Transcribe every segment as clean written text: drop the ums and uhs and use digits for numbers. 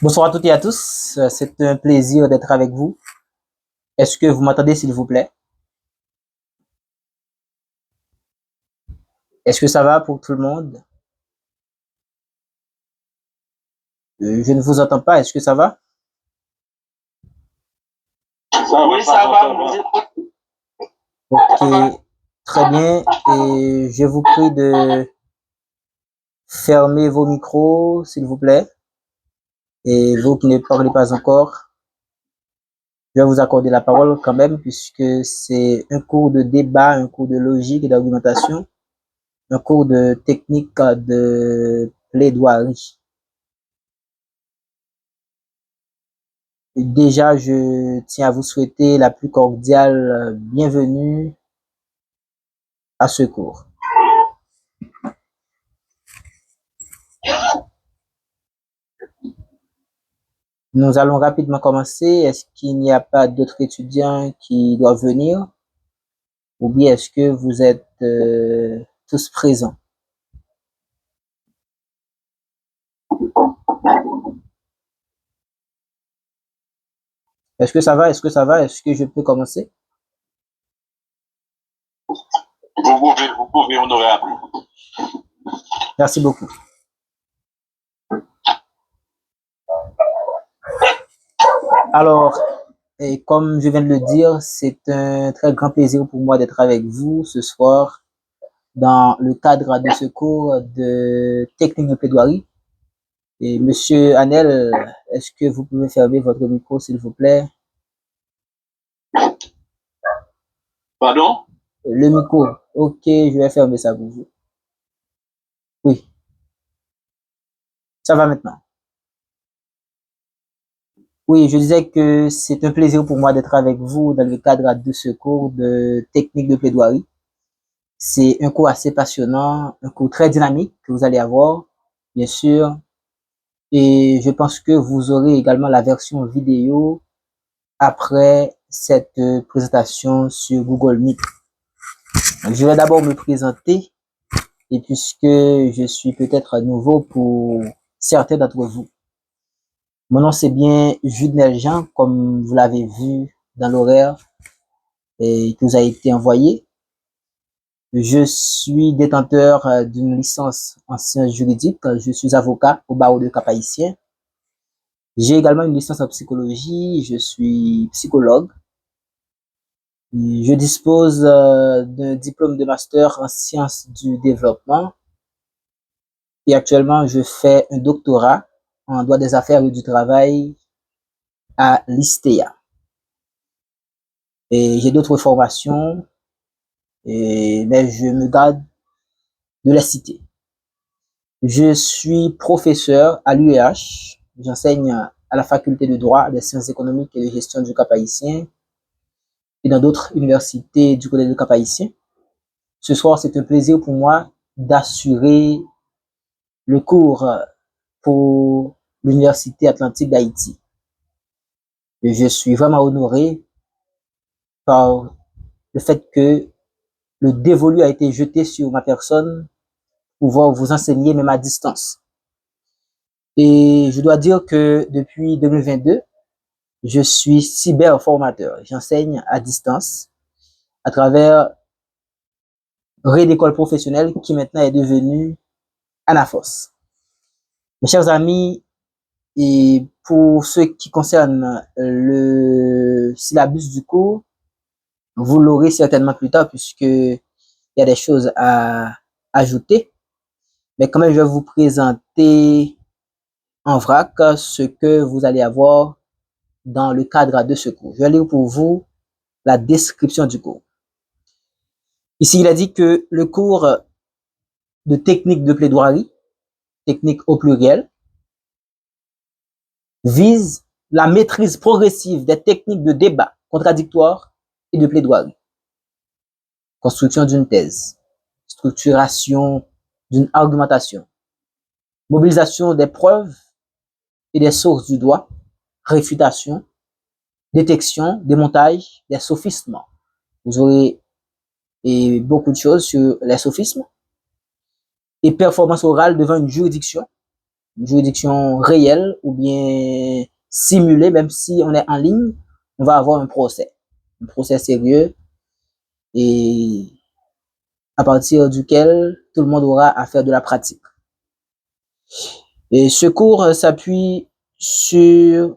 Bonsoir à toutes et à tous. C'est un plaisir d'être avec vous. Est-ce que vous m'entendez, s'il vous plaît? Est-ce que ça va pour tout le monde? Je ne vous entends pas. Est-ce que ça va? Oui, ça va. Ok, très bien. Et je vous prie de fermer vos micros, s'il vous plaît. Et vous qui ne parlez pas encore, je vais vous accorder la parole quand même, puisque c'est un cours de débat, un cours de logique et d'argumentation, un cours de technique de plaidoirie. Déjà, je tiens à vous souhaiter la plus cordiale bienvenue à ce cours. Nous allons rapidement commencer. Est-ce qu'il n'y a pas d'autres étudiants qui doivent venir? Ou bien est-ce que vous êtes tous présents? Est-ce que ça va? Est-ce que ça va? Est-ce que je peux commencer? Vous pouvez honorer après. Merci beaucoup. Alors, et comme je viens de le dire, c'est un très grand plaisir pour moi d'être avec vous ce soir dans le cadre de ce cours de technique de plaidoirie. Et Monsieur Hanel, est-ce que vous pouvez fermer votre micro, s'il vous plaît? Pardon? Le micro. Ok, je vais fermer ça pour vous. Oui, ça va maintenant. Oui, je disais que c'est un plaisir pour moi d'être avec vous dans le cadre de ce cours de technique de plaidoirie. C'est un cours assez passionnant, un cours très dynamique que vous allez avoir, bien sûr. Et je pense que vous aurez également la version vidéo après cette présentation sur Google Meet. Je vais d'abord me présenter, et puisque je suis peut-être nouveau pour certains d'entre vous. Mon nom, c'est bien Jules Jean, comme vous l'avez vu dans l'horaire et qui vous a été envoyé. Je suis détenteur d'une licence en sciences juridiques. Je suis avocat au barreau de Cap-Haïtien. J'ai également une licence en psychologie. Je suis psychologue. Je dispose d'un diplôme de master en sciences du développement. Et actuellement, je fais un doctorat en droit des affaires et du travail à l'ISTEA. Et j'ai d'autres formations, mais je me garde de les citer. Je suis professeur à l'UEH. J'enseigne à la faculté de droit, des sciences économiques et de gestion du Cap-Haïtien et dans d'autres universités du côté du Cap-Haïtien. Ce soir, c'est un plaisir pour moi d'assurer le cours pour l'Université Atlantique d'Haïti. Et je suis vraiment honoré par le fait que le dévolu a été jeté sur ma personne pour pouvoir vous enseigner même à distance. Et je dois dire que depuis 2022, je suis cyberformateur. J'enseigne à distance à travers Red École Professionnelle qui maintenant est devenue Anafos. Mes chers amis, et pour ce qui concerne le syllabus du cours, vous l'aurez certainement plus tard puisque il y a des choses à ajouter. Mais quand même, je vais vous présenter en vrac ce que vous allez avoir dans le cadre de ce cours. Je vais lire pour vous la description du cours. Ici, il a dit que le cours de technique de plaidoirie, technique au pluriel, vise la maîtrise progressive des techniques de débat contradictoire et de plaidoirie. Construction d'une thèse, structuration d'une argumentation, mobilisation des preuves et des sources du droit, réfutation, détection, démontage des sophismes. Vous aurez beaucoup de choses sur les sophismes. et performance orale devant une juridiction réelle ou bien simulée, même si on est en ligne, on va avoir un procès sérieux et à partir duquel tout le monde aura à faire de la pratique. Et ce cours s'appuie sur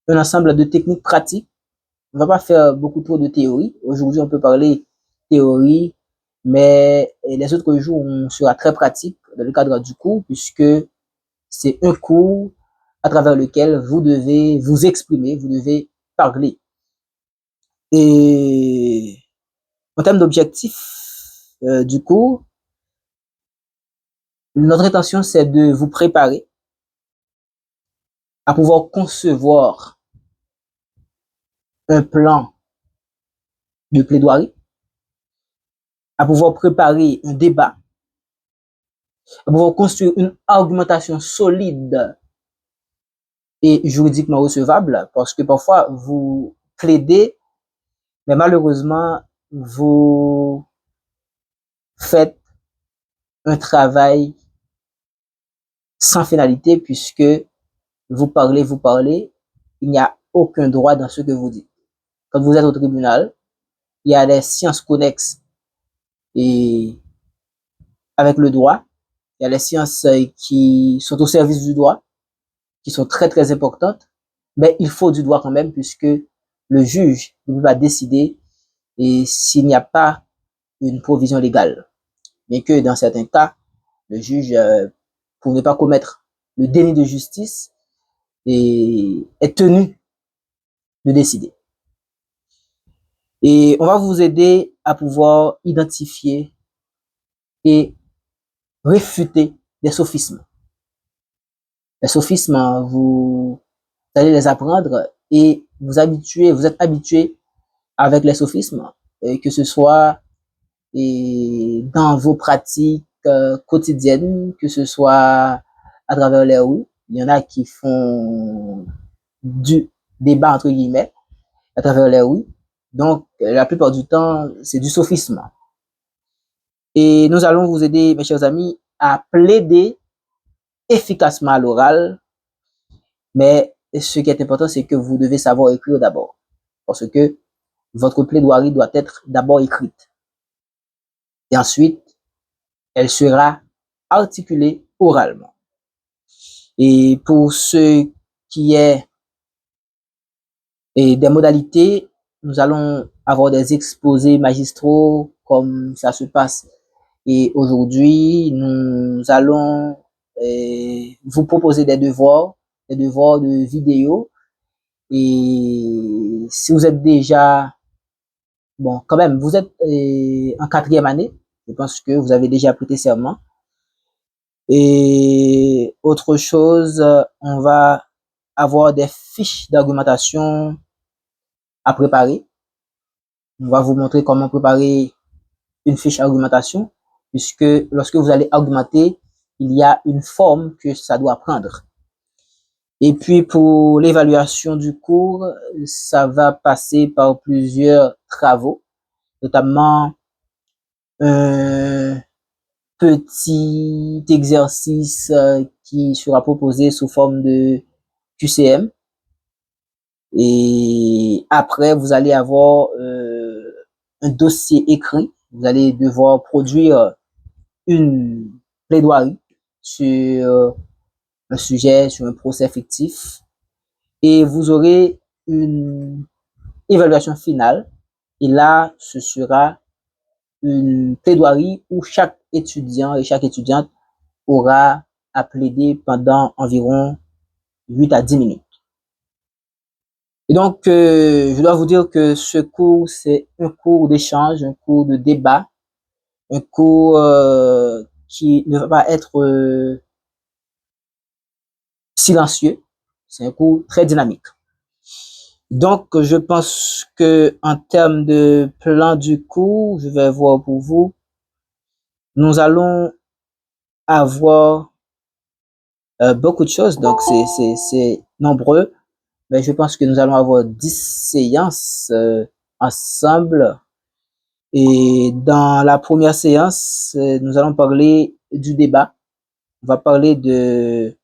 un ensemble de techniques pratiques. On ne va pas faire beaucoup trop de théorie. Aujourd'hui, on peut parler théorie, mais les autres jours, on sera très pratique dans le cadre du cours, puisque c'est un cours à travers lequel vous devez vous exprimer, vous devez parler. Et en termes d'objectifs du cours, notre intention, c'est de vous préparer à pouvoir concevoir un plan de plaidoirie, à pouvoir préparer un débat, à pouvoir construire une argumentation solide et juridiquement recevable, parce que parfois vous plaidez, mais malheureusement, vous faites un travail sans finalité, puisque vous parlez, il n'y a aucun droit dans ce que vous dites. Quand vous êtes au tribunal, il y a des sciences connexes et avec le droit, il y a les sciences qui sont au service du droit, qui sont très très importantes, mais il faut du droit quand même, puisque le juge ne peut pas décider et s'il n'y a pas une provision légale. Bien que dans certains cas, le juge, pour ne pas commettre le déni de justice, est tenu de décider. Et on va vous aider à pouvoir identifier et réfuter des sophismes. Les sophismes, vous allez les apprendre et vous êtes habitué avec les sophismes, et que ce soit dans vos pratiques quotidiennes, que ce soit à travers les rues. Il y en a qui font du débat, entre guillemets, à travers les rues. Donc, la plupart du temps, c'est du sophisme. Et nous allons vous aider, mes chers amis, à plaider efficacement à l'oral. Mais ce qui est important, c'est que vous devez savoir écrire d'abord. Parce que votre plaidoirie doit être d'abord écrite. Et ensuite, elle sera articulée oralement. Et pour ce qui est des modalités, nous allons avoir des exposés magistraux comme ça se passe. Et aujourd'hui, nous allons vous proposer des devoirs de vidéo. Et si vous êtes déjà, bon, quand même, vous êtes en 4e année, je pense que vous avez déjà prêté serment. Et autre chose, on va avoir des fiches d'argumentation à préparer. On va vous montrer comment préparer une fiche d'argumentation, puisque lorsque vous allez argumenter, il y a une forme que ça doit prendre. Et puis pour l'évaluation du cours, ça va passer par plusieurs travaux, notamment un petit exercice qui sera proposé sous forme de QCM. Et après, vous allez avoir un dossier écrit. Vous allez devoir produire une plaidoirie sur un sujet, sur un procès fictif. Et vous aurez une évaluation finale. Et là, ce sera une plaidoirie où chaque étudiant et chaque étudiante aura à plaider pendant environ 8 à 10 minutes. Et donc, je dois vous dire que ce cours, c'est un cours d'échange, un cours de débat, un cours qui ne va pas être silencieux. C'est un cours très dynamique. Donc, je pense que en termes de plan du cours, je vais voir pour vous, nous allons avoir beaucoup de choses. Donc, c'est nombreux. Mais je pense que nous allons avoir 10 séances ensemble. Et dans la première séance, nous allons parler du débat. On va parler de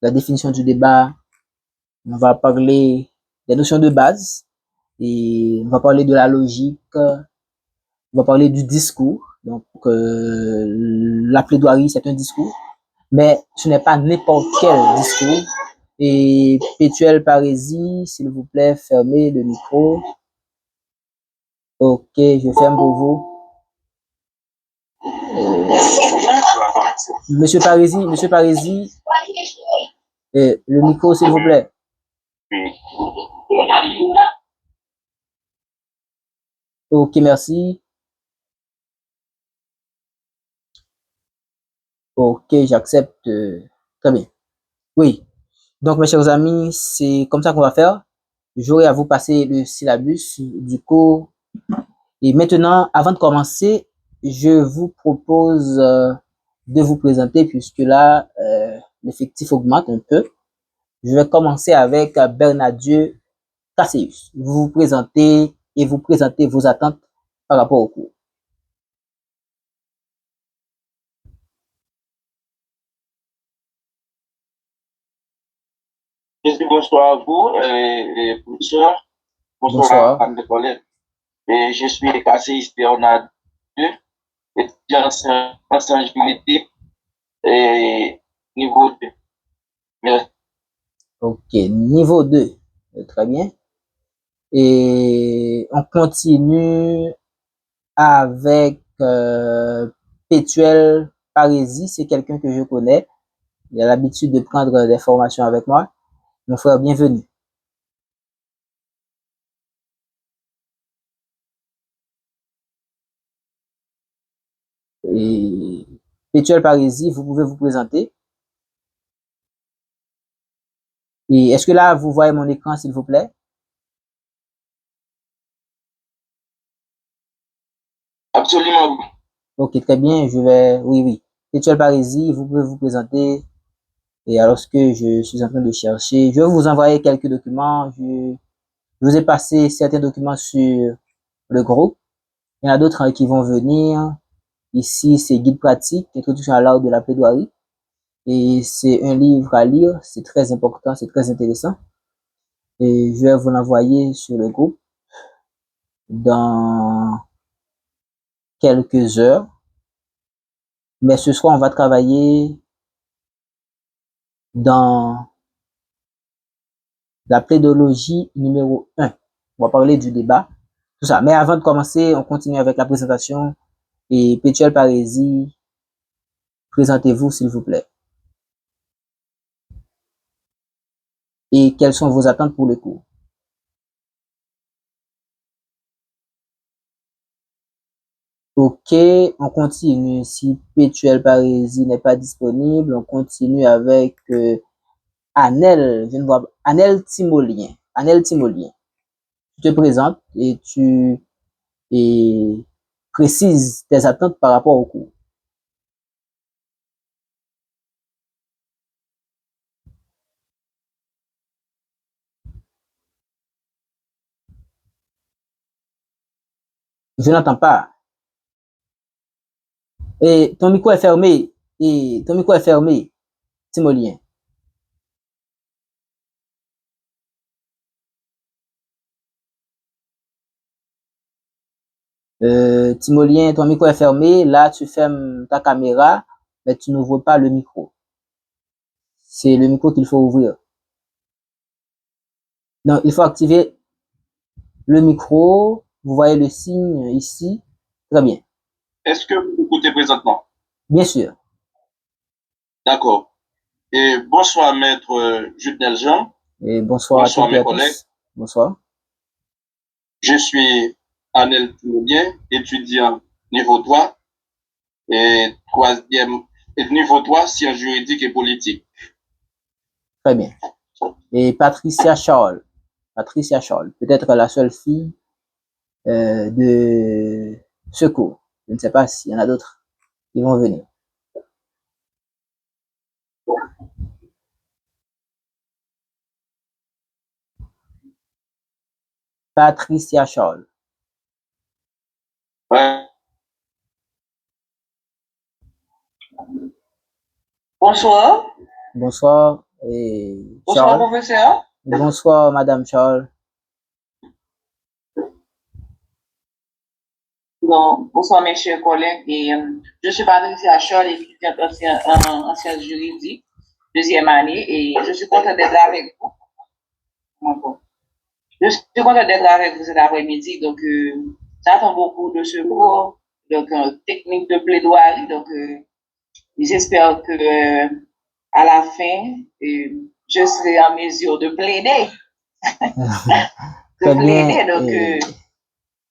la définition du débat. On va parler des notions de base. Et on va parler de la logique. On va parler du discours. Donc, la plaidoirie, c'est un discours. Mais ce n'est pas n'importe quel discours. Et Pétuel Parésie, s'il vous plaît, fermez le micro. Ok, je ferme pour vous. Monsieur Parésie, le micro, s'il vous plaît. Ok, merci. Ok, j'accepte. Très bien. Oui. Donc, mes chers amis, c'est comme ça qu'on va faire. J'aurai à vous passer le syllabus du cours. Et maintenant, avant de commencer, je vous propose de vous présenter puisque là, l'effectif augmente un peu. Je vais commencer avec Bernadieu Casséus. Vous vous présentez et vous présentez vos attentes par rapport au cours. Bonsoir à vous, professeurs. Bonsoir à mes collègues. Et je suis Cassis Bernard II, étudiant en sciences politiques et niveau 2. Merci. Ok, niveau 2. Très bien. Et on continue avec Pétuel Parésie. C'est quelqu'un que je connais. Il a l'habitude de prendre des formations avec moi. Mon frère, bienvenue. Et Pétuel Parésie, vous pouvez vous présenter. Et est-ce que là, vous voyez mon écran, s'il vous plaît? Absolument. Ok, très bien. Je vais. Oui, oui. Pétuel Parésie, vous pouvez vous présenter. Et alors que je suis en train de chercher, je vais vous envoyer quelques documents. Je vous ai passé certains documents sur le groupe. Il y en a d'autres qui vont venir. Ici, c'est guide pratique, introduction à l'art de la plaidoirie. Et c'est un livre à lire. C'est très important, c'est très intéressant. Et je vais vous l'envoyer sur le groupe dans quelques heures. Mais ce soir, on va travailler dans la plaidologie numéro 1. On va parler du débat, tout ça. Mais avant de commencer, on continue avec la présentation. Et Pétuel Parésie, présentez-vous, s'il vous plaît. Et quelles sont vos attentes pour le cours? Ok, on continue. Si Pétuel Parésie n'est pas disponible, on continue avec Anel. Je ne vois pas. Anel Timolien. Anel Timolien. Tu te présentes et précises tes attentes par rapport au cours. Je n'entends pas. Et ton micro est fermé. Et ton micro est fermé, Timolien. Timolien, ton micro est fermé. Là, tu fermes ta caméra, mais tu n'ouvres pas le micro. C'est le micro qu'il faut ouvrir. Donc, il faut activer le micro. Vous voyez le signe ici. Très bien. Est-ce que vous m'écoutez présentement? Bien sûr. D'accord. Et bonsoir, maître Jules Jean. Et bonsoir à toutes et à tous. Bonsoir. Je suis Anel Tournier, étudiant niveau 3 et niveau 3, sciences juridiques et politiques. Très bien. Et Patricia Charles. Patricia Charles, peut-être la seule fille de secours. Je ne sais pas s'il y en a d'autres qui vont venir. Patricia Charles. Ouais. Bonsoir. Bonsoir, et Bonsoir, Charles. professeur. Bonsoir, Madame Charles. Bon, bonsoir, mes chers collègues. Je suis Patricia Charles, étudiante en sciences juridiques, deuxième année, et je suis contente d'être là avec vous. Bon. Je suis contente d'être là avec vous cet après-midi. Donc, j'attends beaucoup de ce cours, donc, technique de plaidoirie. Donc, j'espère que à la fin, je serai en mesure de plaider. Très bien. Donc,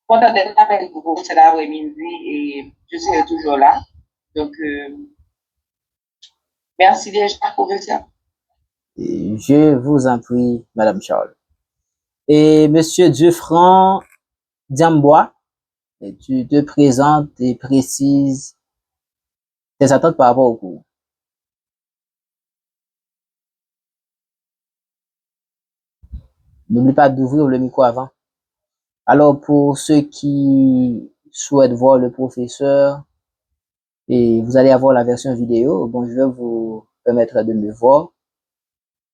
content d'être avec vous cet après-midi et je serai toujours là. Donc, merci déjà, professeur. Je vous en prie, Madame Charles. Et Monsieur Dufranc Diambois, tu te présentes et précises tes attentes par rapport au cours. N'oublie pas d'ouvrir le micro avant. Alors, pour ceux qui souhaitent voir le professeur, et vous allez avoir la version vidéo, bon, je vais vous permettre de me voir.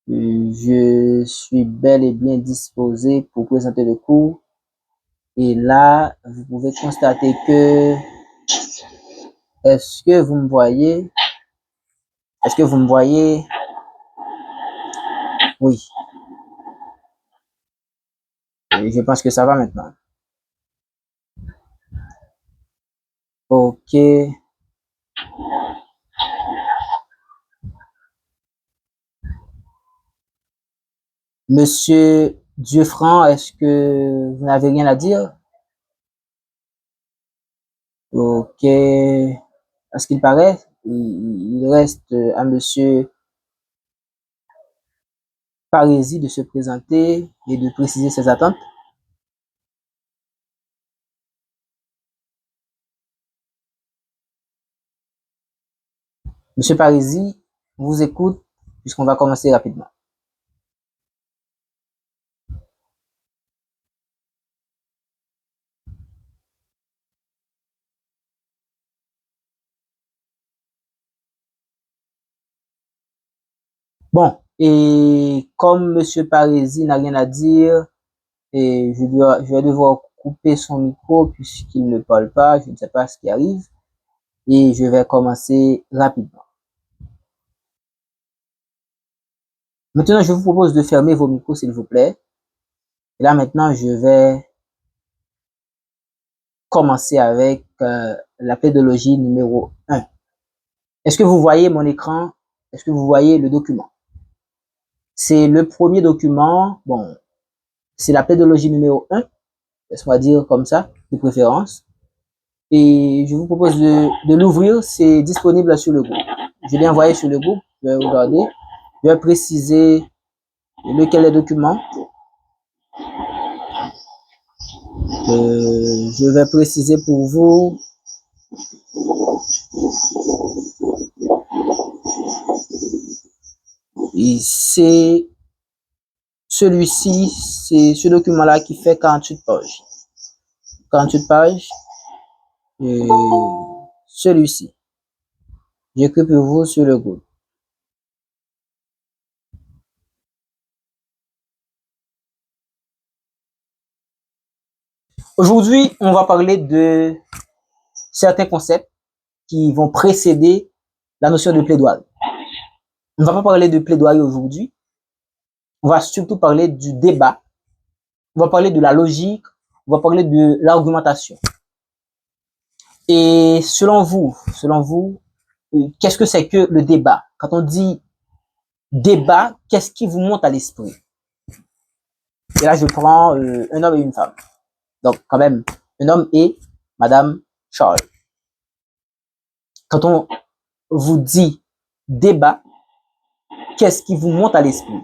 Je suis bel et bien disposé pour présenter le cours. Et là, vous pouvez constater que, est-ce que vous me voyez? Est-ce que vous me voyez? Oui. Et je pense que ça va maintenant. Ok. Monsieur Dufranc, est-ce que vous n'avez rien à dire? Ok. À ce qu'il paraît, il reste à Monsieur Parisi de se présenter et de préciser ses attentes. Monsieur Parisi, on vous écoute puisqu'on va commencer rapidement. Bon, et comme Monsieur Parisi n'a rien à dire, et je vais devoir couper son micro puisqu'il ne parle pas, je ne sais pas ce qui arrive, et je vais commencer rapidement. Maintenant, je vous propose de fermer vos micros, s'il vous plaît. Et là, maintenant, je vais commencer avec la pédologie numéro 1. Est-ce que vous voyez mon écran? Est-ce que vous voyez le document? C'est le premier document, bon, c'est la pédologie numéro 1, laisse-moi dire comme ça, de préférence. Et je vous propose de l'ouvrir, c'est disponible sur le groupe. Je l'ai envoyé sur le groupe, je vais regarder, je vais préciser lequel est le document. Je vais préciser pour vous. Et c'est celui-ci, c'est ce document-là qui fait 48 pages. 48 pages. Et celui-ci. J'écris pour vous sur le groupe. Aujourd'hui, on va parler de certains concepts qui vont précéder la notion de plaidoirie. On ne va pas parler de plaidoirie aujourd'hui. On va surtout parler du débat. On va parler de la logique. On va parler de l'argumentation. Et selon vous, qu'est-ce que c'est que le débat? Quand on dit débat, qu'est-ce qui vous monte à l'esprit? Et là, je prends un homme et une femme. Donc, quand même, un homme et Madame Charles. Quand on vous dit débat, qu'est-ce qui vous monte à l'esprit?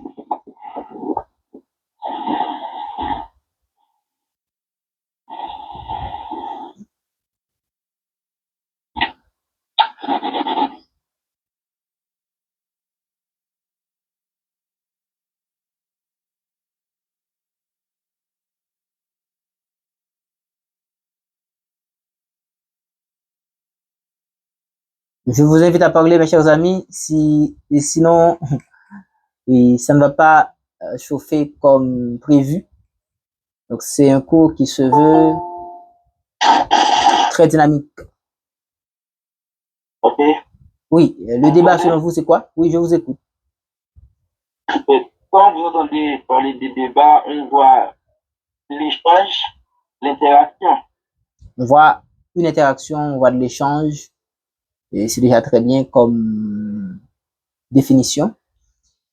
Je vous invite à parler, mes chers amis, sinon, ça ne va pas chauffer comme prévu. Donc, c'est un cours qui se veut très dynamique. Ok. Oui, le débat selon vous, c'est quoi? Oui, je vous écoute. Quand vous entendez parler des débats, on voit l'échange, l'interaction. On voit une interaction, on voit de l'échange. Et c'est déjà très bien comme définition.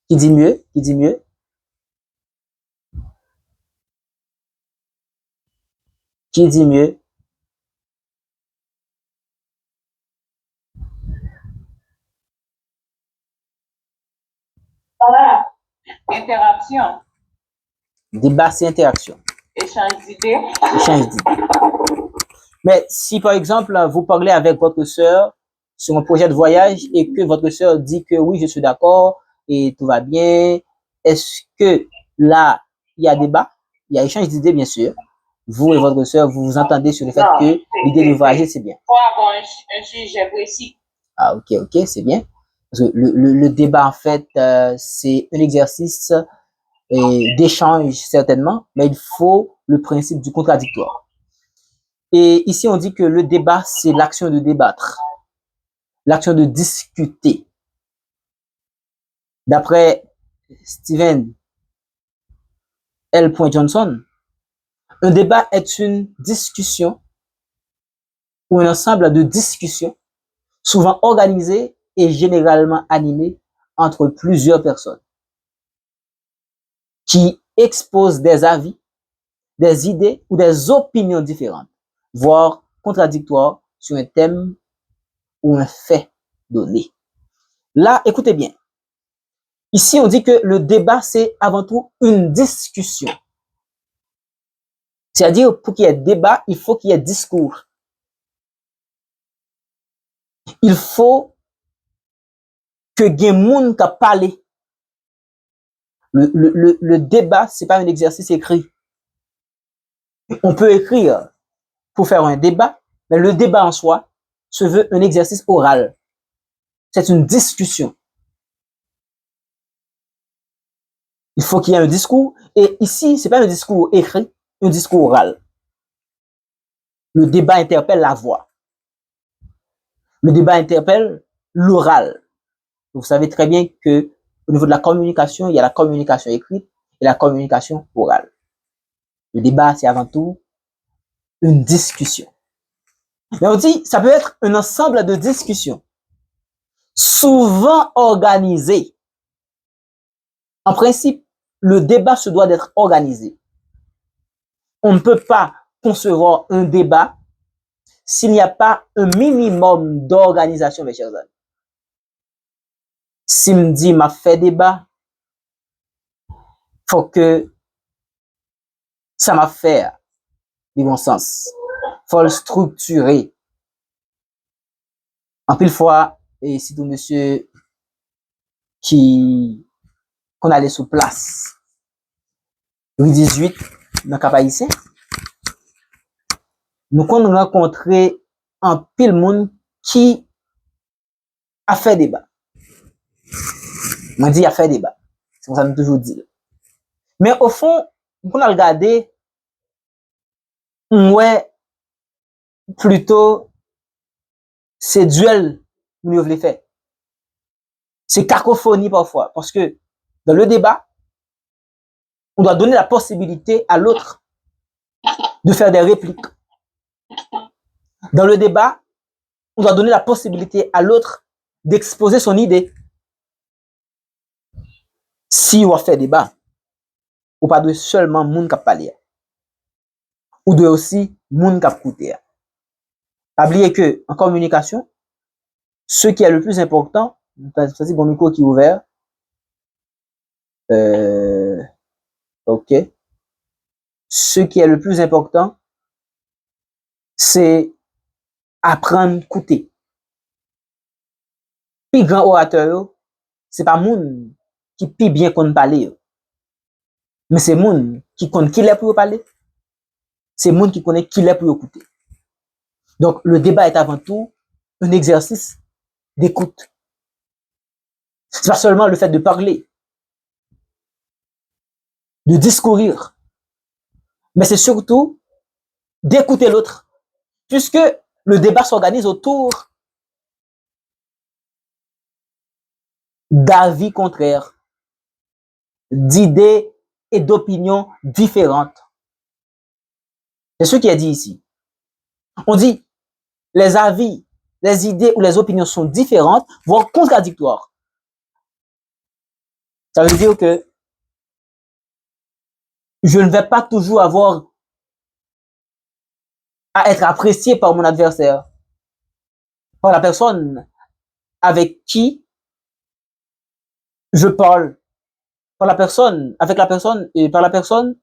Qui dit mieux? Qui dit mieux? Qui dit mieux? Voilà. Interaction. Débat, c'est interaction. Échange d'idées. Échange d'idées. Mais si, par exemple, vous parlez avec votre sœur sur un projet de voyage et que votre sœur dit que oui, je suis d'accord et tout va bien, est-ce que là, il y a débat? Il y a échange d'idées, bien sûr. Vous et votre sœur, vous vous entendez sur le fait que l'idée de voyager, c'est bien. Faut avoir un sujet précis. Ah, ok, c'est bien. Parce que le débat, en fait, c'est un exercice d'échange, certainement, mais il faut le principe du contradictoire. Et ici, on dit que le débat, c'est l'action de débattre, l'action de discuter. D'après Stephen L. Johnson, un débat est une discussion ou un ensemble de discussions souvent organisées et généralement animées entre plusieurs personnes qui exposent des avis, des idées ou des opinions différentes, voire contradictoires sur un thème ou un fait donné. Là, écoutez bien. Ici, on dit que le débat, c'est avant tout une discussion. C'est-à-dire, pour qu'il y ait débat, il faut qu'il y ait discours. Il faut que gen moun ka parle. Le débat, c'est pas un exercice écrit. On peut écrire pour faire un débat, mais le débat en soi se veut un exercice oral. C'est une discussion. Il faut qu'il y ait un discours. Et ici, c'est pas un discours écrit, un discours oral. Le débat interpelle la voix. Le débat interpelle l'oral. Vous savez très bien que au niveau de la communication, il y a la communication écrite et la communication orale. Le débat, c'est avant tout une discussion. Mais on dit, ça peut être un ensemble de discussions, souvent organisées. En principe, le débat se doit d'être organisé. On ne peut pas concevoir un débat s'il n'y a pas un minimum d'organisation, mes chers amis. Si me dit m'a fait débat, faut que ça m'a fait du bon sens. Faut le structurer. En pile fois, et c'est tout monsieur qu'on allait sur place. Louis XVIII, dans Cap Haïtien, nous qu'on rencontré un pile monde qui a fait débat. Moi dit a fait débat. C'est comme ça que toujours dit. Mais au fond, qu'on a regardé, ouais, plutôt, c'est duel que nous voulons faire. C'est cacophonie parfois. Parce que dans le débat, on doit donner la possibilité à l'autre de faire des répliques. Dans le débat, on doit donner la possibilité à l'autre d'exposer son idée. Si on fait débat, ou pas de seulement moun k'ap parler, ou de aussi moun k'ap écouter. N'oubliez que en communication, ce qui est le plus important, c'est mon micro qui est ouvert. Ok. Ce qui est le plus important, c'est apprendre à écouter. Puis grand orateur, c'est pas moun qui pi bien qu'on parler, mais c'est moun qui connaît qui l'est pour parler. C'est moun qui connaît qui l'est pour écouter. Donc le débat est avant tout un exercice d'écoute. C'est pas seulement le fait de parler, de discourir, mais c'est surtout d'écouter l'autre, puisque le débat s'organise autour d'avis contraires, d'idées et d'opinions différentes. C'est ce qui est dit ici. On dit les avis, les idées ou les opinions sont différentes, voire contradictoires. Ça veut dire que je ne vais pas toujours avoir à être apprécié par mon adversaire, par la personne avec qui je parle, par la personne, avec la personne et par la personne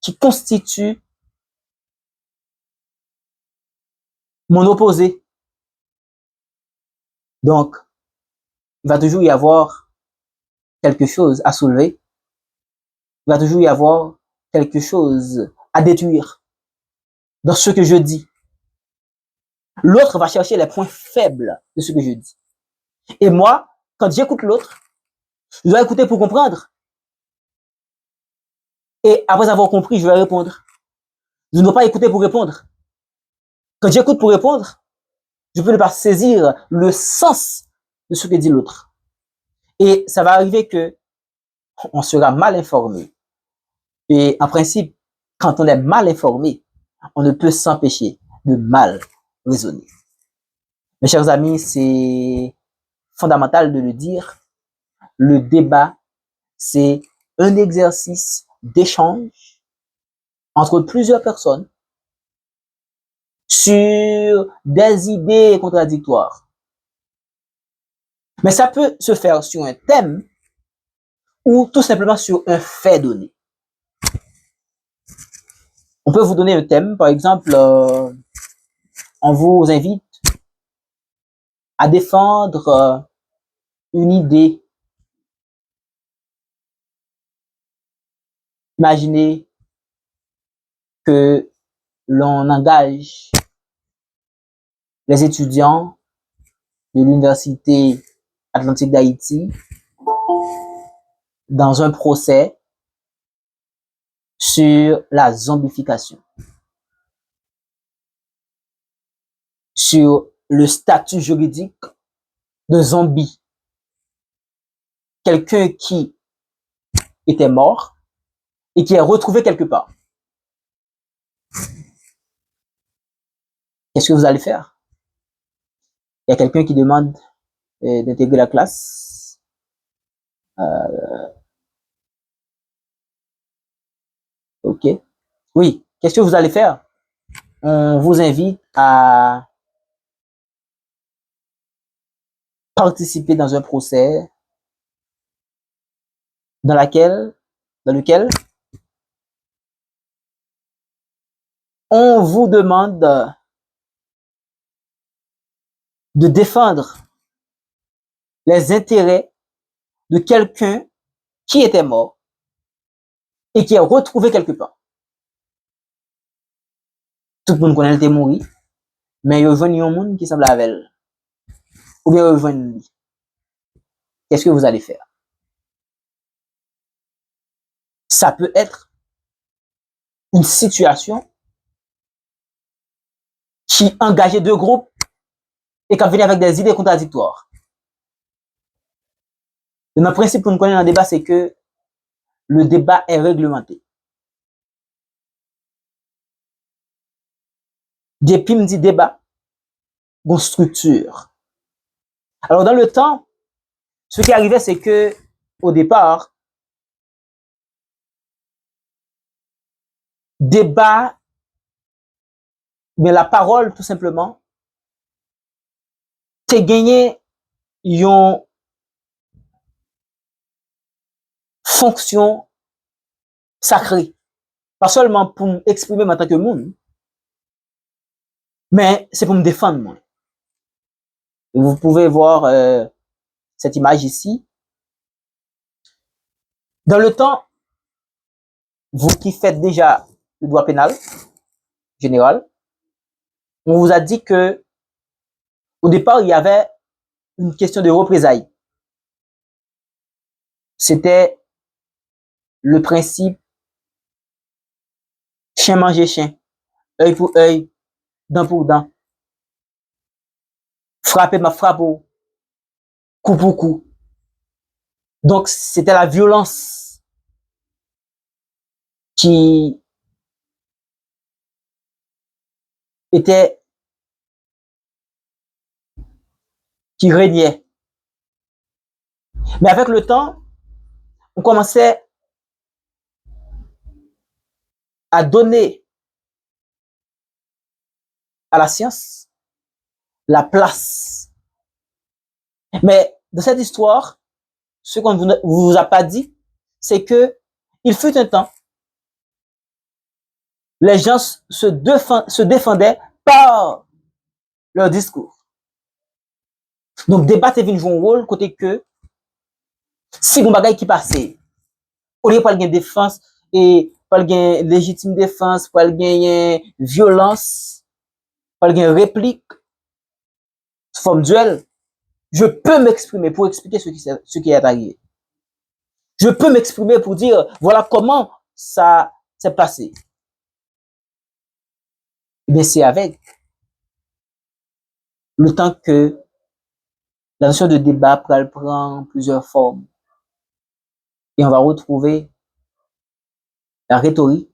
qui constitue mon opposé. Donc, il va toujours y avoir quelque chose à soulever. Il va toujours y avoir quelque chose à détruire dans ce que je dis. L'autre va chercher les points faibles de ce que je dis. Et moi, quand j'écoute l'autre, je dois écouter pour comprendre. Et après avoir compris, je vais répondre. Je ne dois pas écouter pour répondre. Quand j'écoute pour répondre, je peux ne pas saisir le sens de ce que dit l'autre. Et ça va arriver que on sera mal informé. Et en principe, quand on est mal informé, on ne peut s'empêcher de mal raisonner. Mes chers amis, c'est fondamental de le dire. Le débat, c'est un exercice d'échange entre plusieurs personnes sur des idées contradictoires. Mais ça peut se faire sur un thème ou tout simplement sur un fait donné. On peut vous donner un thème, par exemple, on vous invite à défendre une idée. Imaginez que l'on engage les étudiants de l'Université Atlantique d'Haïti dans un procès sur la zombification, sur le statut juridique de zombie. Quelqu'un qui était mort et qui est retrouvé quelque part. Qu'est-ce que vous allez faire? Il y a quelqu'un qui demande d'intégrer la classe. Ok. Oui. Qu'est-ce que vous allez faire? On vous invite à participer dans un procès dans lequel on vous demande de défendre les intérêts de quelqu'un qui était mort et qui est retrouvé quelque part. Tout le monde connaît le mort, mais il y a un monde qui semble avec elle. Ou bien il y a lui. Qu'est-ce que vous allez faire? Ça peut être une situation qui engageait deux groupes et qui venait avec des idées contradictoires. Le principe qu'on connaît dans le débat, c'est que le débat est réglementé. Depuis, me dit débat, une structure. Alors, dans le temps, ce qui arrivait, c'est que, au départ, débat, mais la parole, tout simplement, c'est gagné une fonction sacrée. Pas seulement pour m'exprimer en tant que monde, mais c'est pour me défendre, moi. Vous pouvez voir cette image ici. Dans le temps, vous qui faites déjà le droit pénal général, on vous a dit que au départ, il y avait une question de représailles. C'était le principe chien manger chien, œil pour œil, dent pour dent. Frapper ma frappe, coup pour coup. Donc, c'était la violence qui était, qui régnait. Mais avec le temps, on commençait à donner à la science la place. Mais dans cette histoire, ce qu'on ne vous a pas dit, c'est que il fut un temps, les gens se défendaient par leur discours. Donc, débat est venu jouer un rôle côté que si vous bagay qui passait, au lieu de défense et pas de légitime défense, pas de violence, pas de réplique, sous forme duel, je peux m'exprimer pour expliquer ce qui est arrivé. Je peux m'exprimer pour dire, voilà comment ça s'est passé. Mais c'est avec le temps que la notion de débat prend plusieurs formes. Et on va retrouver la rhétorique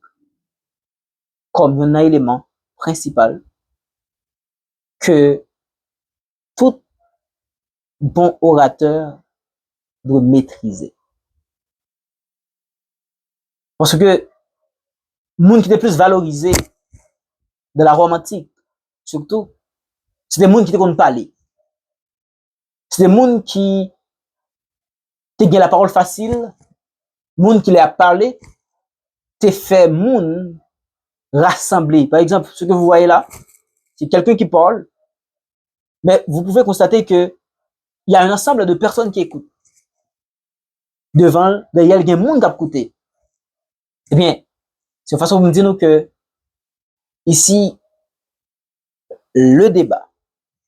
comme un élément principal que tout bon orateur doit maîtriser. Parce que monde qui était plus valorisé de la Rome antique, surtout, c'est des gens qui te parler. C'est des gens qui te gagnent la parole facile, gens qui les a parlé, te fait moun rassembler. Par exemple, ce que vous voyez là, c'est quelqu'un qui parle, mais vous pouvez constater que il y a un ensemble de personnes qui écoutent. Devant, derrière, il y a un monde qui a écouté. Eh bien, c'est une façon de nous dire que ici, le débat,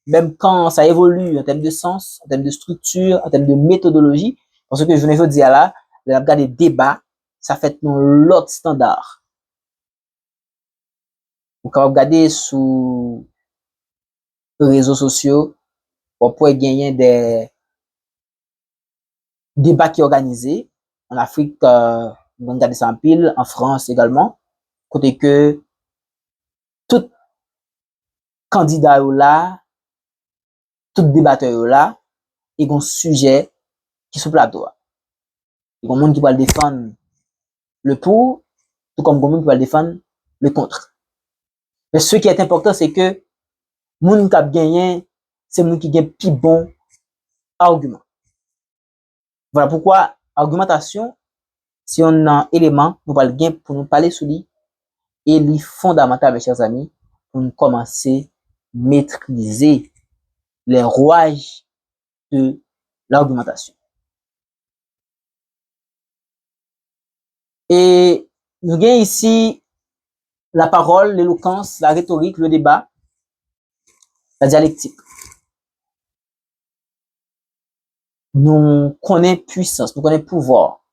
même quand ça évolue en termes de sens, en termes de structure, en termes de méthodologie, parce que je ne veux dire là, le regard des débats, ça fait l'autre standard. Donc, quand vous regardez sous les réseaux sociaux, on peut gagner des débats qui sont organisés. En Afrique, on regarde ça en pile, en France également, côté que tout candidat là, tout débatteur là, il y a un sujet qui est sous plateau. Il y a un monde qui va défendre le pour, tout comme un monde qui va défendre le contre. Mais ce qui est important, c'est que moun qui a gagné, c'est moun qui gagne plus bon argument. Voilà pourquoi argumentation, si on a un élément, nous va le gagner pour nous parler sur lui et lui fondamental, mes chers amis, pour nous commencer à maîtriser les rouages de l'argumentation. Et nous gagnons ici la parole, l'éloquence, la rhétorique, le débat, la dialectique. Nous connaissons puissance, nous connaissons pouvoir,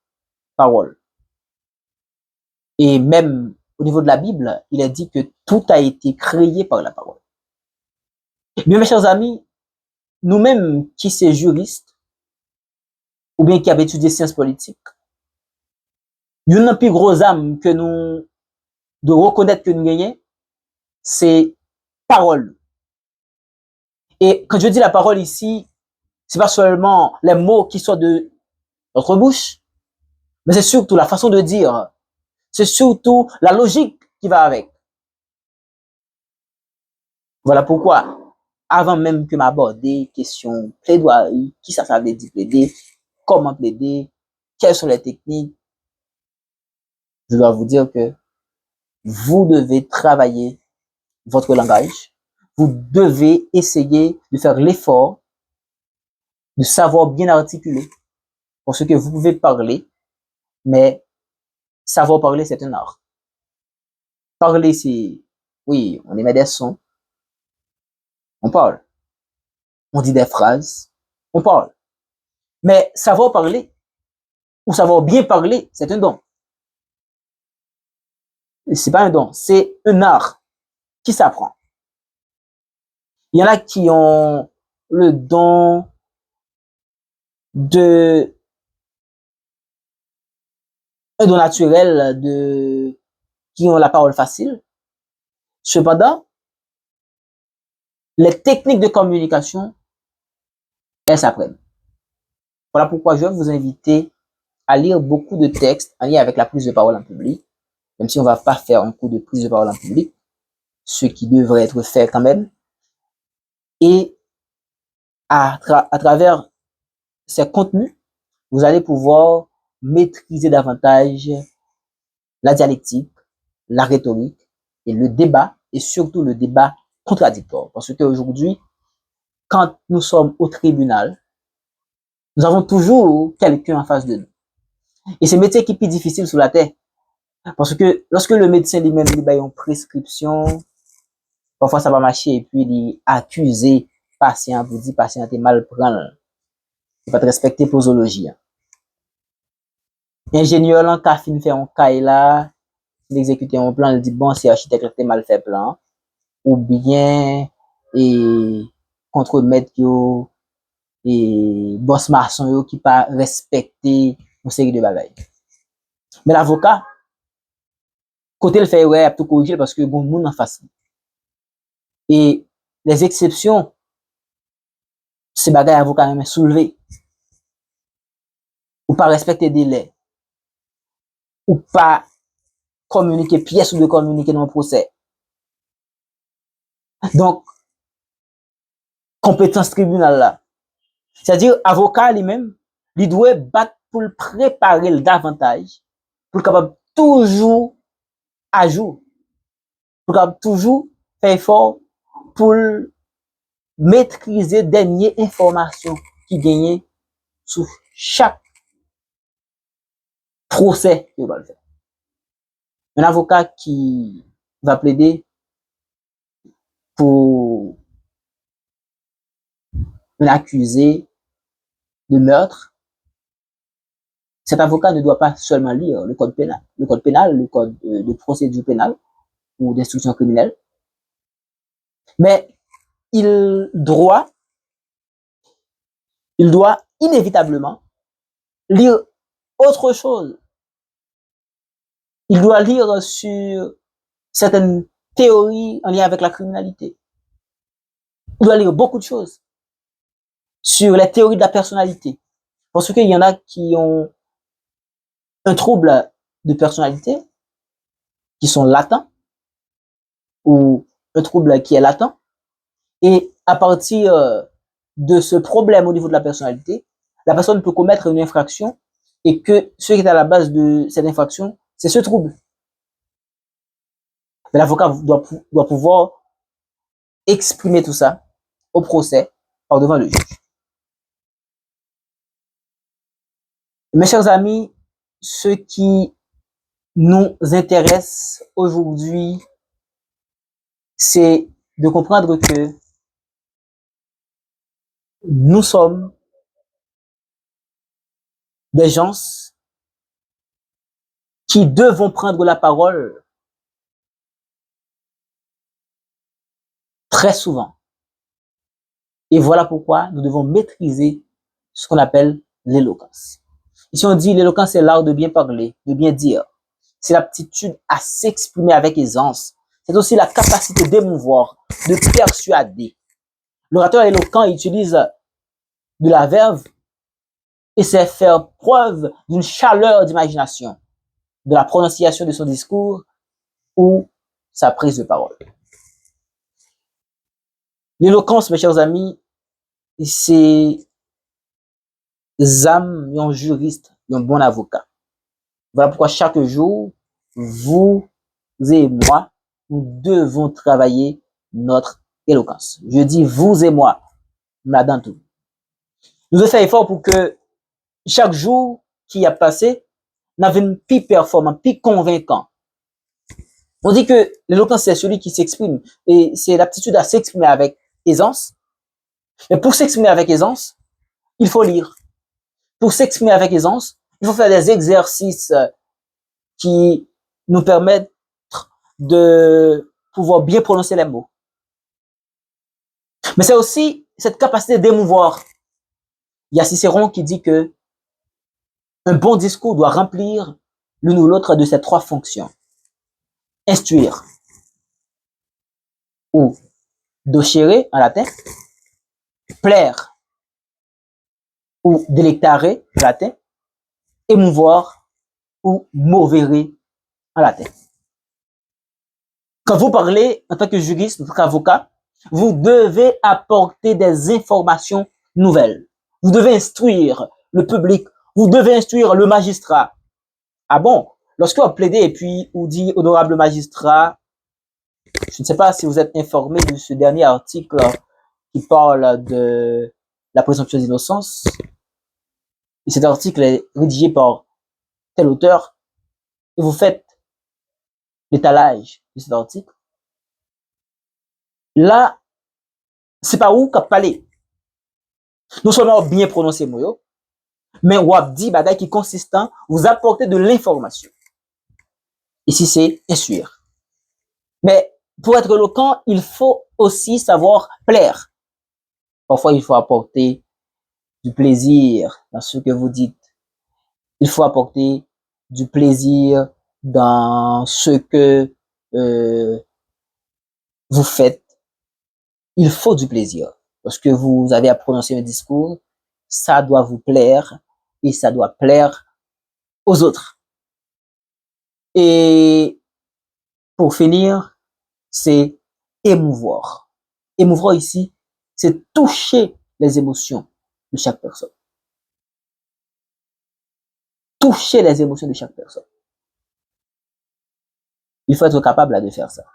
parole. Et même au niveau de la Bible, il est dit que tout a été créé par la parole. Bien, mes chers amis, nous-mêmes qui sommes juristes, ou bien qui avons étudié sciences politiques, une des plus grosses âmes que nous de reconnaître que nous gagnons, c'est parole. Et quand je dis la parole ici, c'est pas seulement les mots qui sortent de notre bouche, mais c'est surtout la façon de dire. C'est surtout la logique qui va avec. Voilà pourquoi, avant même que m'aborde des questions plaidoirie, qui ça veut dire plaider, comment plaider, quelles sont les techniques, je dois vous dire que vous devez travailler votre langage. Vous devez essayer de faire l'effort de savoir bien articuler parce que vous pouvez parler, mais savoir parler, c'est un art. Parler, c'est, oui, on émet des sons, on parle, on dit des phrases, on parle. Mais savoir parler ou savoir bien parler, c'est un don. C'est pas un don, c'est un art qui s'apprend. Il y en a qui ont le don de un don naturel qui ont la parole facile. Cependant, les techniques de communication, elles s'apprennent. Voilà pourquoi je vais vous inviter à lire beaucoup de textes en lien avec la prise de parole en public, même si on ne va pas faire un cours de prise de parole en public, ce qui devrait être fait quand même. Et à travers ces contenus, vous allez pouvoir maîtriser davantage la dialectique, la rhétorique et le débat, et surtout le débat contradictoire. Parce qu'aujourd'hui, quand nous sommes au tribunal, nous avons toujours quelqu'un en face de nous. Et c'est un métier qui est plus difficile sur la terre. Parce que lorsque le médecin lui-même lui a une prescription, parfois ça va marcher et puis il accuse patient, vous dit patient est mal prendre. Il va te respecter posologie. Ingénieur là, qui a fini faire un cahier là, il exécute un plan, il dit bon, c'est architecte qui a mal fait plan. Ou bien, et contre maître yo, et boss maçon yo qui pas respecté une série de bagages. Mais l'avocat, côté le fait ouais, a tout corriger parce que bon monde en face. Et les exceptions, ces bagages avocat même soulevé. Ou pas respecter des délais. Ou pas communiquer pièce ou de communiquer dans le procès. Donc, compétence tribunal là. C'est-à-dire, avocat lui-même, il doit battre pour le préparer le davantage, pour capable toujours à jour, pour capable toujours faire effort pour maîtriser dernière information qui gagne sur chaque procès qu'il va faire. Un avocat qui va plaider pour un accusé de meurtre, cet avocat ne doit pas seulement lire le code pénal, le code de procédure pénale ou d'instruction criminelle, mais il doit inévitablement lire autre chose. Il doit lire sur certaines théories en lien avec la criminalité. Il doit lire beaucoup de choses sur les théories de la personnalité. Parce qu'il y en a qui ont un trouble de personnalité, qui sont latents, ou un trouble qui est latent. Et à partir de ce problème au niveau de la personnalité, la personne peut commettre une infraction et que ce qui est à la base de cette infraction, c'est ce trouble. Mais l'avocat doit pouvoir exprimer tout ça au procès par devant le juge. Mes chers amis, ce qui nous intéresse aujourd'hui, c'est de comprendre que nous sommes des gens qui devons prendre la parole très souvent. Et voilà pourquoi nous devons maîtriser ce qu'on appelle l'éloquence. Ici, on dit l'éloquence, c'est l'art de bien parler, de bien dire. C'est l'aptitude à s'exprimer avec aisance. C'est aussi la capacité d'émouvoir, de persuader. L'orateur éloquent utilise de la verve et c'est faire preuve d'une chaleur d'imagination, de la prononciation de son discours ou sa prise de parole. L'éloquence, mes chers amis, c'est âme, un juriste, un bon avocat. Voilà pourquoi chaque jour, vous et moi, nous devons travailler notre éloquence. Je dis vous et moi, là-dedans tout. Nous devons faire effort pour que chaque jour qui a passé, n'avait plus performant, plus convaincant. On dit que l'éloquence, c'est celui qui s'exprime et c'est l'aptitude à s'exprimer avec aisance. Mais pour s'exprimer avec aisance, il faut lire. Pour s'exprimer avec aisance, il faut faire des exercices qui nous permettent de pouvoir bien prononcer les mots. Mais c'est aussi cette capacité d'émouvoir. Il y a Cicéron qui dit que un bon discours doit remplir l'une ou l'autre de ces trois fonctions. Instruire, ou docere en latin, plaire, ou delectare en latin, émouvoir, ou movere en latin. Quand vous parlez en tant que juriste, en tant qu'avocat, vous devez apporter des informations nouvelles. Vous devez instruire le public. Vous devez instruire le magistrat. Ah bon? Lorsque vous plaidez et puis vous dit honorable magistrat, je ne sais pas si vous êtes informé de ce dernier article qui parle de la présomption d'innocence. Et cet article est rédigé par tel auteur et vous faites l'étalage de cet article. Là, c'est pas où qu'a parlé. Non seulement bien prononcer mots, mais ou dit bagay qui consistant, vous apporter de l'information. Ici, c'est instruire. Mais pour être éloquent, il faut aussi savoir plaire. Parfois, il faut apporter du plaisir dans ce que vous dites. Il faut apporter du plaisir dans ce que vous faites. Il faut du plaisir. Lorsque vous avez à prononcer un discours, ça doit vous plaire et ça doit plaire aux autres. Et pour finir, c'est émouvoir. Émouvoir ici, c'est toucher les émotions de chaque personne. Toucher les émotions de chaque personne. Il faut être capable de faire ça.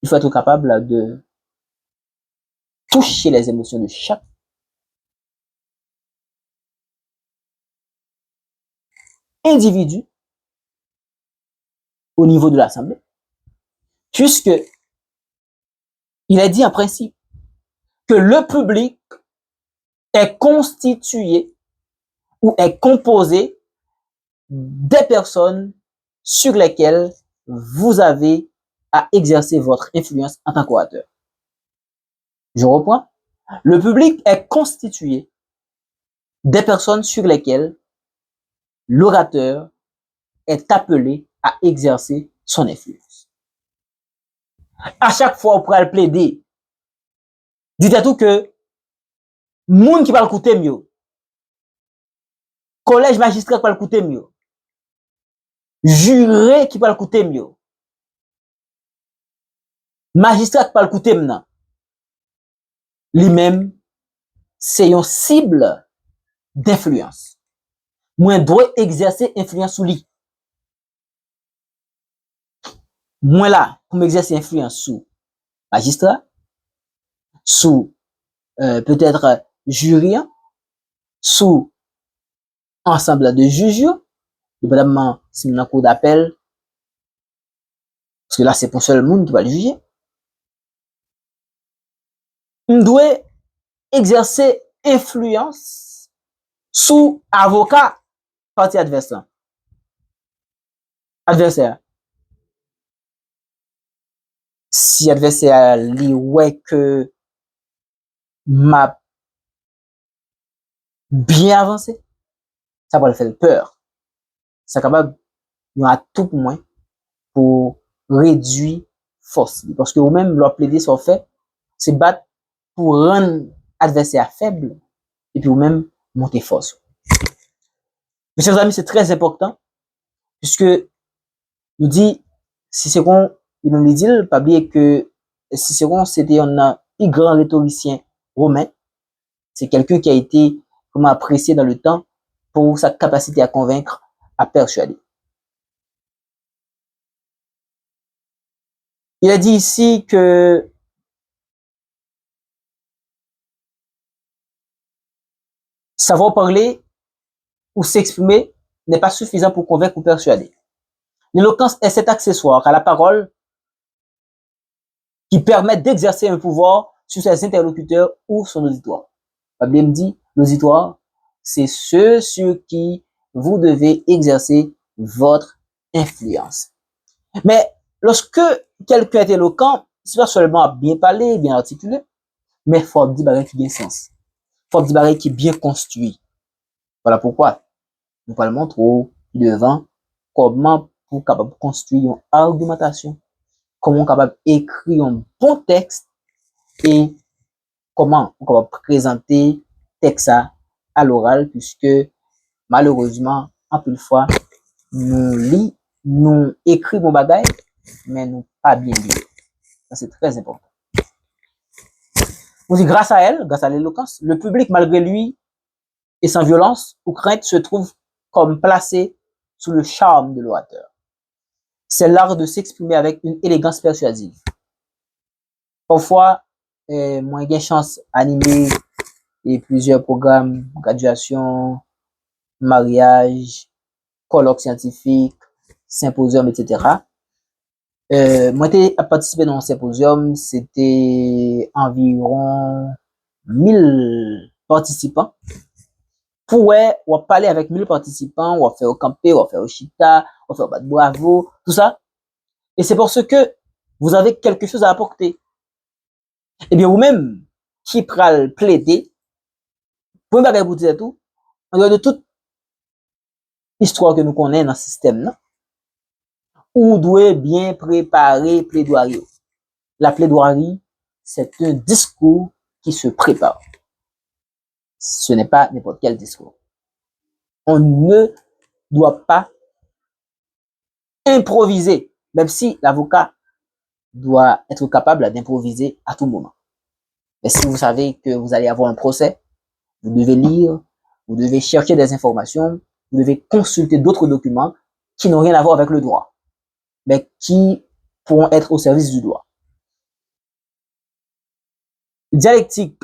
Il faut être capable de toucher les émotions de chaque individu au niveau de l'Assemblée, puisque il est dit en principe que le public est constitué ou est composé des personnes sur lesquelles vous avez à exercer votre influence en tant qu'orateur. Je reprends. Le public est constitué des personnes sur lesquelles l'orateur est appelé à exercer son influence. À chaque fois, on pourra le plaider. Dites tout que moun qui va l'écouter mieux, collège magistrat qui va l'écouter mieux, juré qui va l'écouter mieux, magistrat qui va l'écouter maintenant, lui-même, c'est une cible d'influence. Moi, doit exercer influence sur lui. Moi là, pour m'exercer influence sur magistrat, sous peut-être jury, sous ensemble de juges, dépendamment si on a un cours d'appel, parce que là c'est pour seul monde qui va le juger. On doit exercer influence sous avocat parti adversaire. Si adversaire li ouais que m'a bien avancé, ça va le faire peur. C'est capable y a tout pour moi pour réduire force. Parce que vous-même, leur plaider sont fait, c'est battre pour rendre adversaire faible et puis vous-même monter force. Mes chers amis, c'est très important puisque nous dit Cicéron, il nous dit, pas oublier que Cicéron, c'était un plus grand rhétoricien romain. C'est quelqu'un qui a été comment apprécié dans le temps pour sa capacité à convaincre, à persuader. Il a dit ici que savoir parler ou s'exprimer n'est pas suffisant pour convaincre ou persuader. L'éloquence est cet accessoire à la parole qui permet d'exercer un pouvoir sur ses interlocuteurs ou son auditoire. La Bible me dit, L'auditoire, c'est ceux sur qui vous devez exercer votre influence. Mais lorsque quelqu'un est éloquent, c'est pas seulement bien parler, bien articulé, mais il faut dire bagay qui bien sens. Il faut dire bagay qui est bien construit. Voilà pourquoi nous parlons trop devant comment pour capable construire une argumentation, comment capable écrire un bon texte et comment on capable présenter texte à l'oral puisque malheureusement en plus de fois nous lit, nous écrivons bagay mais nous pas bien lire. Ça c'est très important. On dit grâce à elle, grâce à l'éloquence, le public malgré lui et sans violence ou crainte se trouve comme placé sous le charme de l'orateur. C'est l'art de s'exprimer avec une élégance persuasive. Parfois, moi j'ai chance d'animer et plusieurs programmes, graduation, mariage, colloques scientifiques, symposium, etc. Moi j'ai participé dans un symposium, c'était environ 1000 participants. Pour on va parler avec 1000 participants, on va faire au campé, on va faire au chita, on va faire au bas de bravo, tout ça. Et c'est parce que vous avez quelque chose à apporter. Eh bien, vous-même, qui pral plaider, pour bagay pour dire tout, en dehors de toute histoire que nous connaissons dans le système, là, ou doit bien préparer plaidoirie. La plaidoirie, c'est un discours qui se prépare. Ce n'est pas n'importe quel discours. On ne doit pas improviser, même si l'avocat doit être capable d'improviser à tout moment. Mais si vous savez que vous allez avoir un procès, vous devez lire, vous devez chercher des informations, vous devez consulter d'autres documents qui n'ont rien à voir avec le droit, mais qui pourront être au service du droit. Dialectique.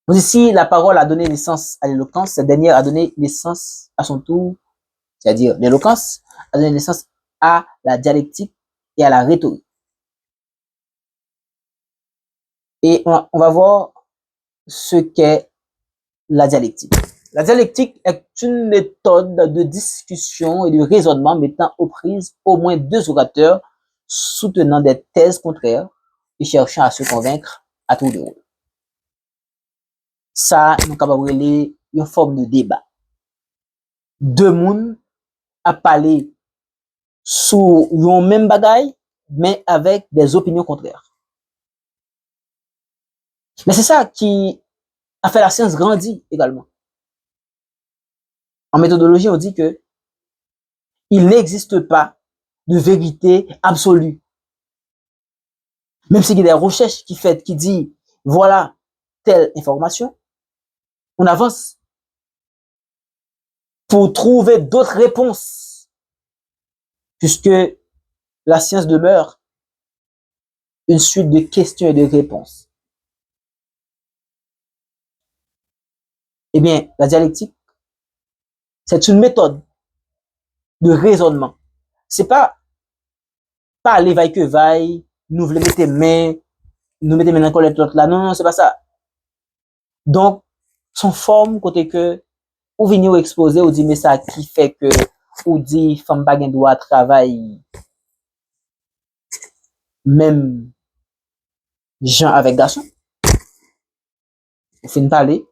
Donc ici, la parole a donné naissance à l'éloquence, cette dernière a donné naissance à son tour, c'est-à-dire l'éloquence a donné naissance à la dialectique et à la rhétorique. Et on va voir ce qu'est la dialectique. La dialectique est une méthode de discussion et de raisonnement mettant aux prises au moins deux orateurs soutenant des thèses contraires et cherchant à se convaincre à tour de rôle. Ça, nous capable de une forme de débat. Deux moun a parlé sur un même bagaille, mais avec des opinions contraires. Mais c'est ça qui a fait la science grandir également. En méthodologie, on dit que il n'existe pas de vérité absolue. Même s'il y a des recherches qui disent, voilà telle information, on avance pour trouver d'autres réponses, puisque la science demeure une suite de questions et de réponses. Eh bien, la dialectique, c'est une méthode de raisonnement. C'est pas aller vaille que vaille, nous voulons mettre main, nous mettre main dans colère l'autre là. Non, c'est pas ça. Donc, son forme côté que ou venir exposer ou dire mais ça qui fait que ou dit femme pas gen droit travail même gens avec garçon. Ou fin parler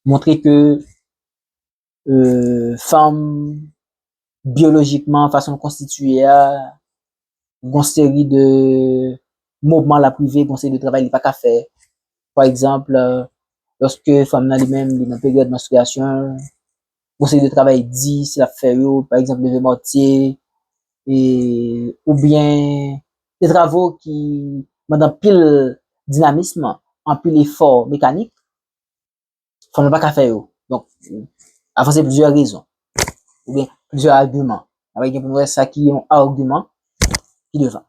montrer que femme biologiquement façon constituée une série de mouvements la privée, une série de travail il pas qu'à faire. Par exemple, lorsque femme n'a lui-même dans période de menstruation, une série de travail dit si la fait par exemple lever mortier et ou bien des travaux qui pendant pile dynamisme en pile effort mécanique femme pas qu'à faire donc avancer plusieurs raisons ou bien plusieurs arguments avec ça qui ont argument qui devant.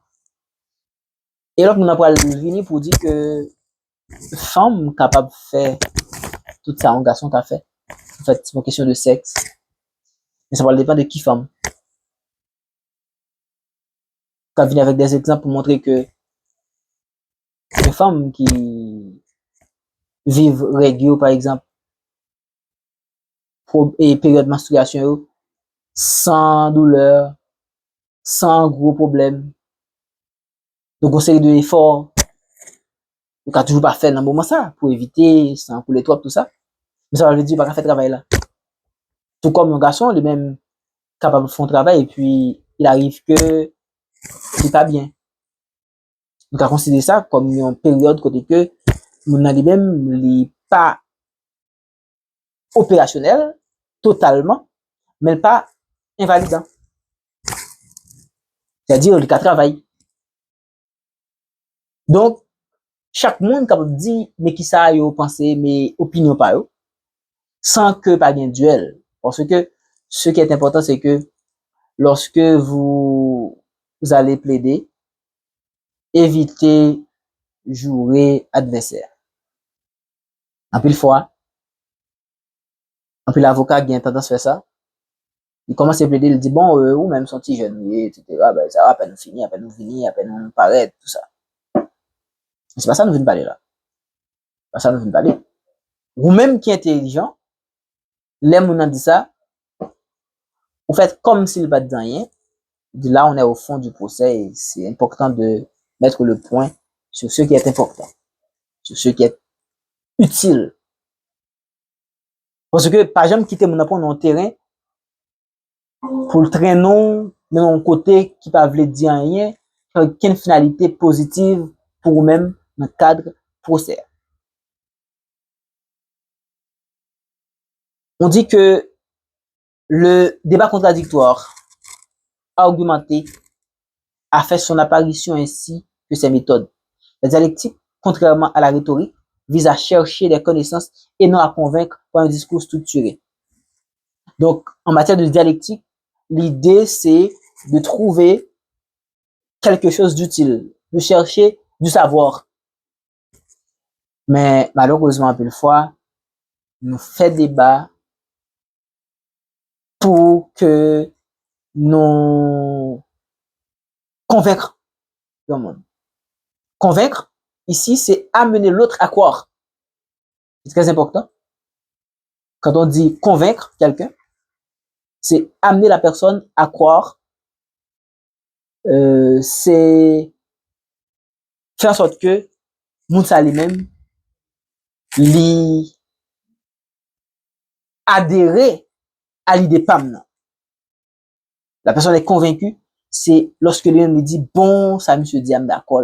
Et là, on a pas venir pour dire que femme capable de faire tout ça, un garçon qu'a fait. En fait, c'est une question de sexe. Mais ça va dépendre de qui femme. Quand venir avec des exemples pour montrer que une femme qui vivre règle, par exemple, et période menstruation, sans douleur, sans gros problème. Donc, on série de l'effort, on a toujours pas fait dans le moment ça, pour éviter, sans couler trop, tout ça. Mais ça veut dire, pas faire travail là. Tout comme un garçon, lui même capable de faire un travail, et puis, il arrive que c'est pas bien. Donc, à considérer ça comme une période côté que, mon lui-même, il pas opérationnel, totalement, mais pas invalidant. C'est-à-dire, le cas travail. Donc, chaque monde capable de dire, mais qui ça yo penser, mais opinion pas yo, sans que pas un duel. Parce que ce qui est important, c'est que lorsque vous allez plaider, évitez jouer adversaire. En plus fois, en plus l'avocat qui a tendance à faire ça, il commence à plaider, il dit bon, ou même son petit jeune, etc. Ben, ça va, à peine nous finir, à peine nous finir, à peine nous paraître, tout ça. C'est pas ça nous venons parler là. C'est pas ça nous venons parler. Ou même qui est intelligent, l'aime on dit ça, vous faites comme s'il va dire rien. De là, on est au fond du procès et c'est important de mettre le point sur ce qui est important, sur ce qui est utile. Parce que, par exemple, quitter mon apport dans le terrain, pour le traîner de mon côté qui ne veut dire rien, quelle finalité positive pour vous-même dans le cadre procès. On dit que le débat contradictoire argumenté a fait son apparition ainsi que ses méthodes. La dialectique, contrairement à la rhétorique, vise à chercher des connaissances et non à convaincre par un discours structuré. Donc, en matière de dialectique, l'idée, c'est de trouver quelque chose d'utile, de chercher du savoir. Mais malheureusement, peu de fois, nous fait débat pour que nous convaincre le monde. Convaincre, ici, c'est amener l'autre à croire. C'est très important. Quand on dit convaincre quelqu'un, c'est amener la personne à croire. C'est faire en sorte que Moussa lui-même lui adhérer à l'idée PAM. La personne est convaincue, c'est lorsque lui-même lui dit bon, ça monsieur dit, d'accord,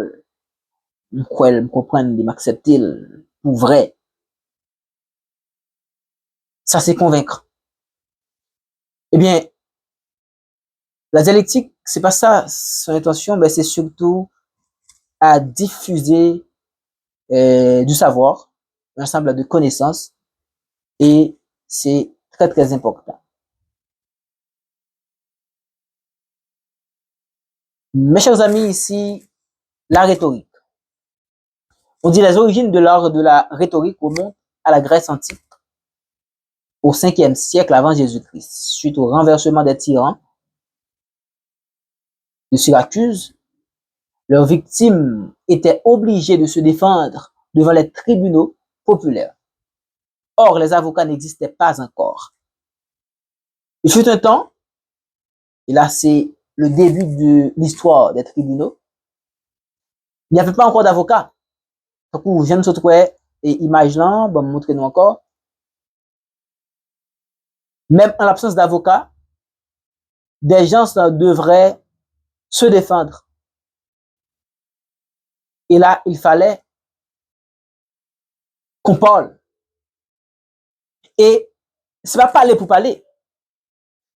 me comprendre, m'accepter pour vrai. Ça, c'est convaincre. Eh bien, la dialectique, c'est pas ça. Son intention, ben, c'est surtout à diffuser du savoir, un ensemble de connaissances, et c'est très, très important. Mes chers amis, ici, la rhétorique. On dit les origines de l'art de la rhétorique remontent à la Grèce antique, au 5e siècle avant Jésus-Christ, suite au renversement des tyrans de Syracuse. Leurs victimes étaient obligées de se défendre devant les tribunaux populaires. Or, les avocats n'existaient pas encore. Il fut un temps, et là c'est le début de l'histoire des tribunaux, il n'y avait pas encore d'avocats. Du coup, je viens de se trouver, et image là, bon, montrer nous encore. Même en l'absence d'avocats, des gens devraient se défendre. Et là, il fallait qu'on parle. Et c'est pas parler pour parler.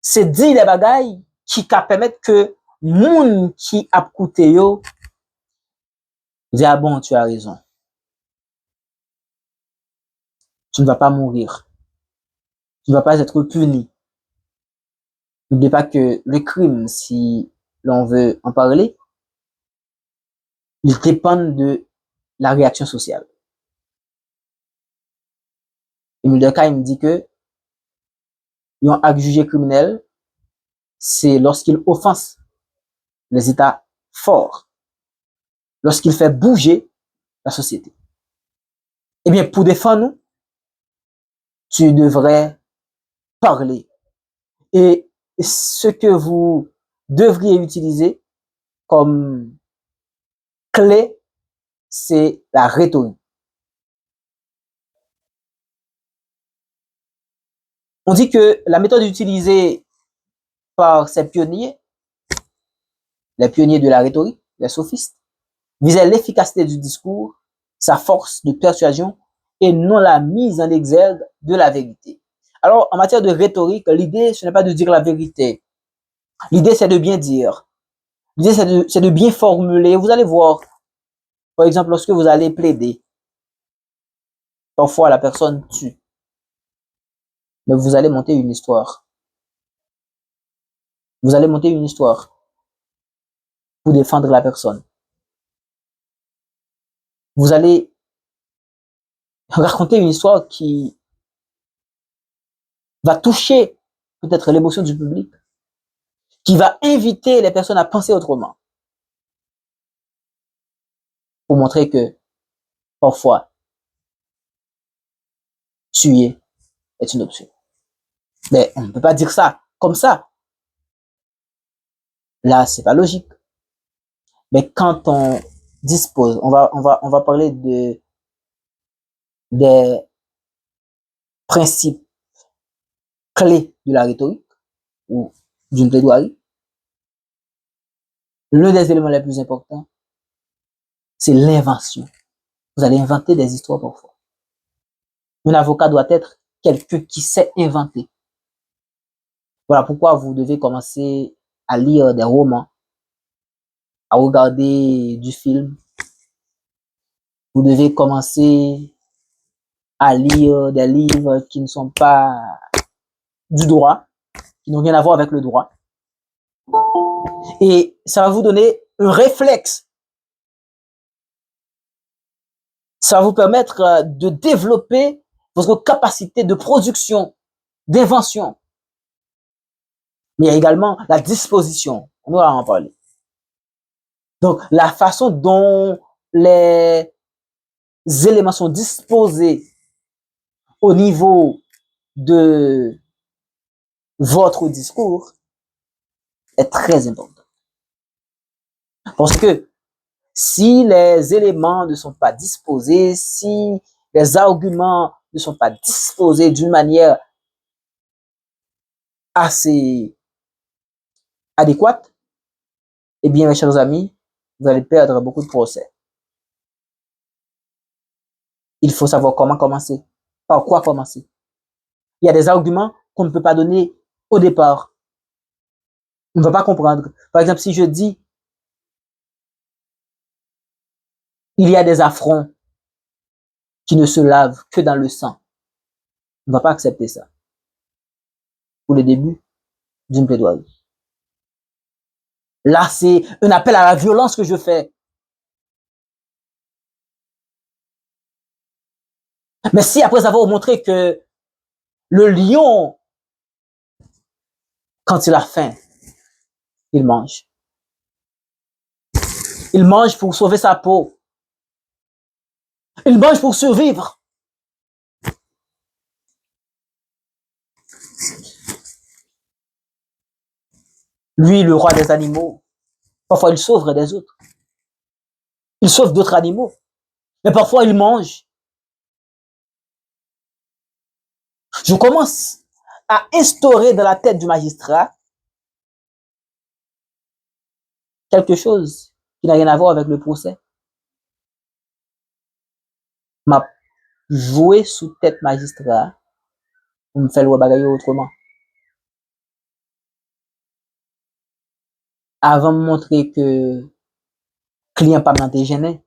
C'est dire les bagailles qui permettent que moun qui a coûté yo dit ah bon, tu as raison. Tu ne vas pas mourir. Tu ne vas pas être puni. N'oubliez pas que le crime, si l'on veut en parler, il dépend de la réaction sociale. Emile Durkheim me dit que un acte jugé criminel, c'est lorsqu'il offense les États forts, lorsqu'il fait bouger la société. Eh bien, pour défendre nous, tu devrais parler. Et ce que vous devriez utiliser comme clé, c'est la rhétorique. On dit que la méthode utilisée par ces pionniers, les pionniers de la rhétorique, les sophistes, visait l'efficacité du discours, sa force de persuasion et non la mise en exergue de la vérité. Alors, en matière de rhétorique, l'idée, ce n'est pas de dire la vérité. L'idée, c'est de bien dire. L'idée, c'est de bien formuler. Vous allez voir, par exemple, lorsque vous allez plaider, parfois la personne tue, mais vous allez monter une histoire. Vous allez monter une histoire pour défendre la personne. Vous allez raconter une histoire qui va toucher peut-être l'émotion du public, qui va inviter les personnes à penser autrement, pour montrer que parfois, tuer est une option. Mais on ne peut pas dire ça comme ça. Là, c'est pas logique. Mais quand on dispose, on va parler des principes clés de la rhétorique ou d'une plaidoirie. L'un des éléments les plus importants, c'est l'invention. Vous allez inventer des histoires parfois. Un avocat doit être quelqu'un qui sait inventer. Voilà pourquoi vous devez commencer à lire des romans, à regarder du film. Vous devez commencer à lire des livres qui ne sont pas du droit, qui n'ont rien à voir avec le droit. Et ça va vous donner un réflexe. Ça va vous permettre de développer votre capacité de production, d'invention. Mais il y a également la disposition. On va en parler. Donc, la façon dont les éléments sont disposés au niveau de votre discours est très important. Parce que si les éléments ne sont pas disposés, si les arguments ne sont pas disposés d'une manière assez adéquate, eh bien, mes chers amis, vous allez perdre beaucoup de procès. Il faut savoir comment commencer, par quoi commencer. Il y a des arguments qu'on ne peut pas donner au départ. On ne va pas comprendre. Par exemple, si je dis, il y a des affronts qui ne se lavent que dans le sang, on ne va pas accepter ça pour le début d'une plaidoirie. Là, c'est un appel à la violence que je fais. Mais si après avoir montré que le lion, quand il a faim, il mange. Il mange pour sauver sa peau. Il mange pour survivre. Lui, le roi des animaux, parfois il sauve des autres. Il sauve d'autres animaux. Mais parfois il mange. Je commence à instaurer dans la tête du magistrat quelque chose qui n'a rien à voir avec le procès. M'a joué sous tête magistrat pour me faire le bagaille autrement. Avant de montrer que client pas dans tes gêné,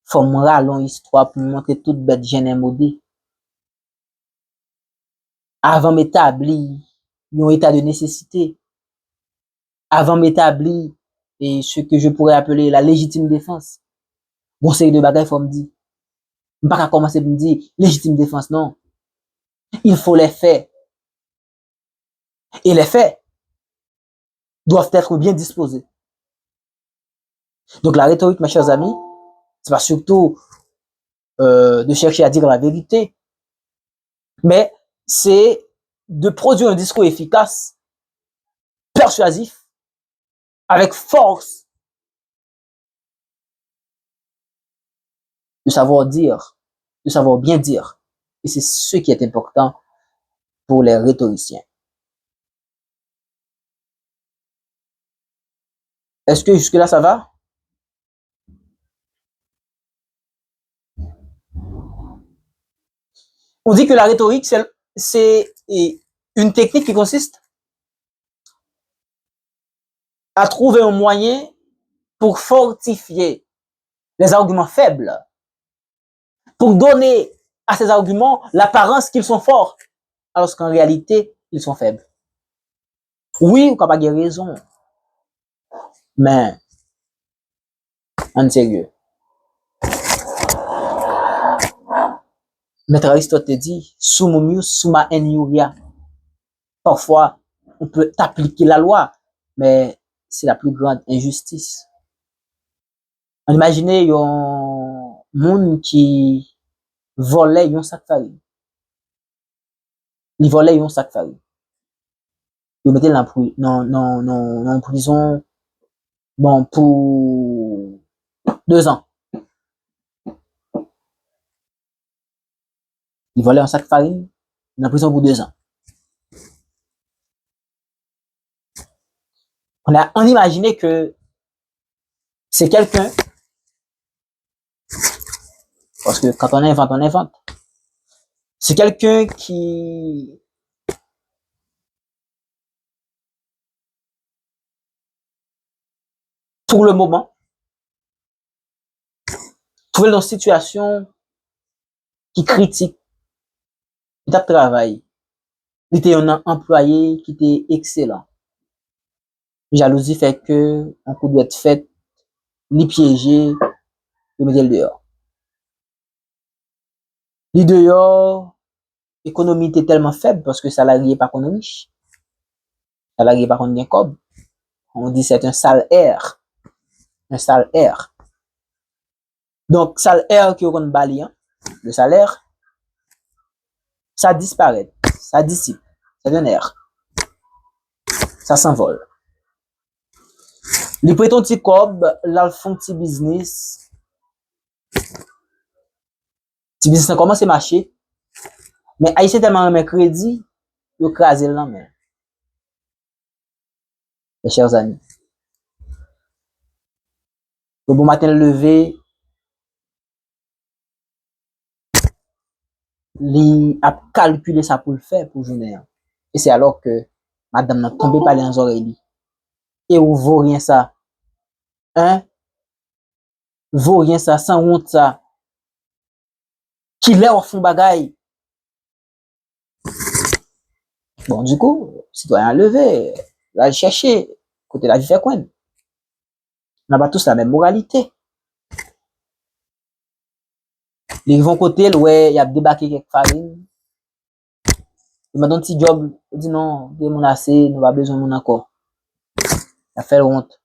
faut me rallonger histoire pour me montrer toute bête gêné modé. Avant m'établir un état de nécessité. Avant m'établir et ce que je pourrais appeler la légitime défense. Bon, c'est de bagaille faut me dire. Je ne vais pas commencer à me dire légitime défense, non. Il faut les faits. Et les faits doivent être bien disposés. Donc la rhétorique, mes chers amis, c'est pas surtout de chercher à dire la vérité, mais c'est de produire un discours efficace, persuasif, avec force, de savoir dire, de savoir bien dire. Et c'est ce qui est important pour les rhétoriciens. Est-ce que jusque-là, ça va? On dit que la rhétorique, c'est une technique qui consiste à trouver un moyen pour fortifier les arguments faibles, pour donner à ces arguments l'apparence qu'ils sont forts, alors qu'en réalité, ils sont faibles. Oui, ou pas raison, mais en sérieux. Maître Aristote dit, summumius summa injuria. Parfois, on peut appliquer la loi, mais c'est la plus grande injustice. On imagine un monde qui volait un sac farine. Il volait un sac farine. Il mettait en prison, bon, pour 2 ans. Il volait un sac farine, il est en prison pour 2 ans. On imaginait que c'est quelqu'un, parce que quand on invente. C'est quelqu'un qui pour le moment, trouvé dans une situation qui critique, qui a travail. Il était un employé qui était excellent. Jalousie fait que, un coup doit être fait, ni piégé, le mettre dehors. Li dehors, l'économie était tellement faible parce que salarié pas qu'on riche. Salarié pas qu'on bien cob. On dit c'est un sale air. Un sale air. Donc, sale air qui on bali, hein, le salaire, ça disparaît, ça dissipe, c'est un air. Ça s'envole. Les prêtons petit cob, là, font petit business. Petit business a commencé à marcher. Mais Haïtien tellement un crédit, il crase le là, mais. Mes chers amis. Le bon matin levé, il a calculé ça pour le faire pour journée. Et c'est alors que madame n'a tombé par les oreilles. Et où vaut rien ça? Hein? Vaut rien ça, sans honte ça. Qui l'est au fond bagaille. Bon, du coup, citoyen levé, là, chercher, côté la vie fait quoi? On n'a pas tous la même moralité. Les vont côté, ouais, il y a débarqué quelques farines. Il m'a donné un petit job. Il dit non, il mon assez, nous pas besoin de mon encore. Il a fait honte.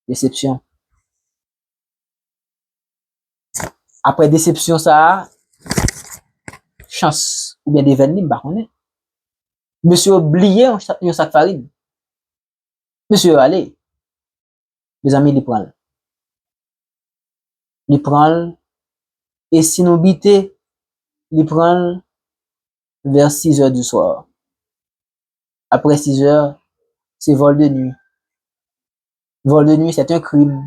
Déception. Après déception, ça, chance. Ou bien d'événement, bah, on est. Monsieur oublié un sac farine. Monsieur, allez. Les amis, ils prennent. Ils prennent. Et si nous bité, ils prennent vers 6 heures du soir. Après 6 heures, c'est vol de nuit. Vol de nuit, c'est un crime.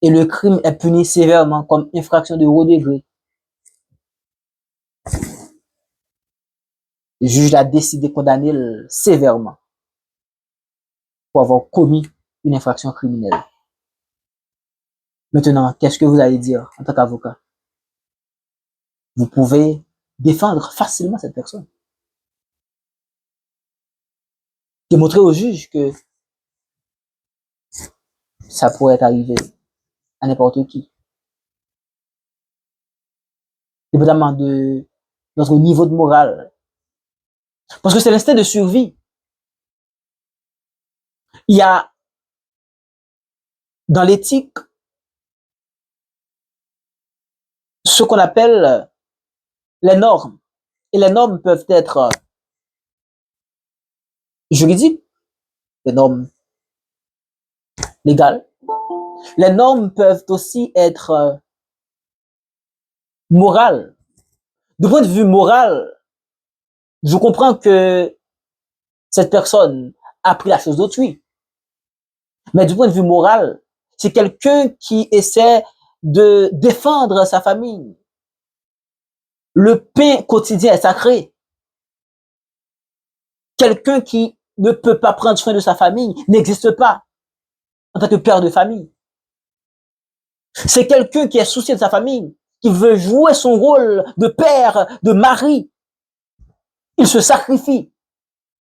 Et le crime est puni sévèrement comme infraction de haut degré. Le juge a décidé de condamner sévèrement pour avoir commis une infraction criminelle. Maintenant, qu'est-ce que vous allez dire en tant qu'avocat? Vous pouvez défendre facilement cette personne. Démontrer au juge que ça pourrait arriver à n'importe qui. Dépendamment de notre niveau de morale. Parce que c'est l'instinct de survie. Il y a, dans l'éthique, ce qu'on appelle les normes. Et les normes peuvent être juridiques, les normes légales. Les normes peuvent aussi être morales. Du point de vue moral, je comprends que cette personne a pris la chose d'autrui. Mais du point de vue moral, c'est quelqu'un qui essaie de défendre sa famille. Le pain quotidien est sacré. Quelqu'un qui ne peut pas prendre soin de sa famille n'existe pas en tant que père de famille. C'est quelqu'un qui est soucieux de sa famille, qui veut jouer son rôle de père, de mari. Il se sacrifie.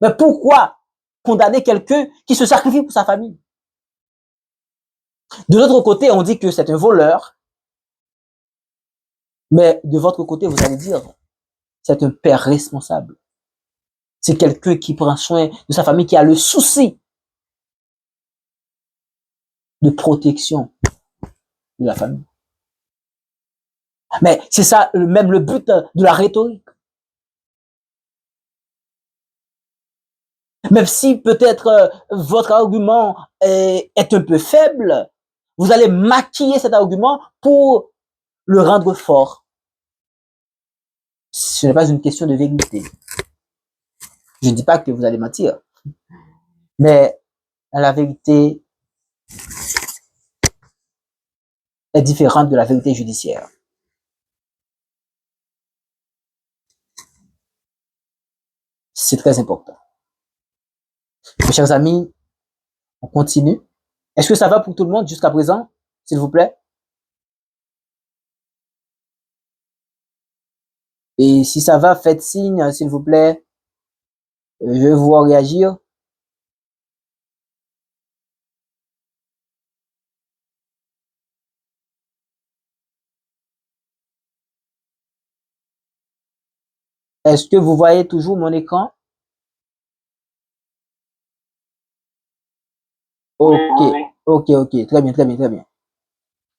Mais pourquoi condamner quelqu'un qui se sacrifie pour sa famille? De l'autre côté, on dit que c'est un voleur. Mais de votre côté, vous allez dire, c'est un père responsable. C'est quelqu'un qui prend soin de sa famille, qui a le souci de protection de la famille. Mais c'est ça même le but de la rhétorique. Même si peut-être votre argument est un peu faible, vous allez maquiller cet argument pour le rendre fort. Ce n'est pas une question de vérité. Je ne dis pas que vous allez mentir. Mais la vérité est différente de la vérité judiciaire. C'est très important. Mes chers amis, on continue. Est-ce que ça va pour tout le monde jusqu'à présent, s'il vous plaît? Et si ça va, faites signe, s'il vous plaît. Je vais vous voir réagir. Est-ce que vous voyez toujours mon écran? Ok, ok. Très bien, très bien, très bien.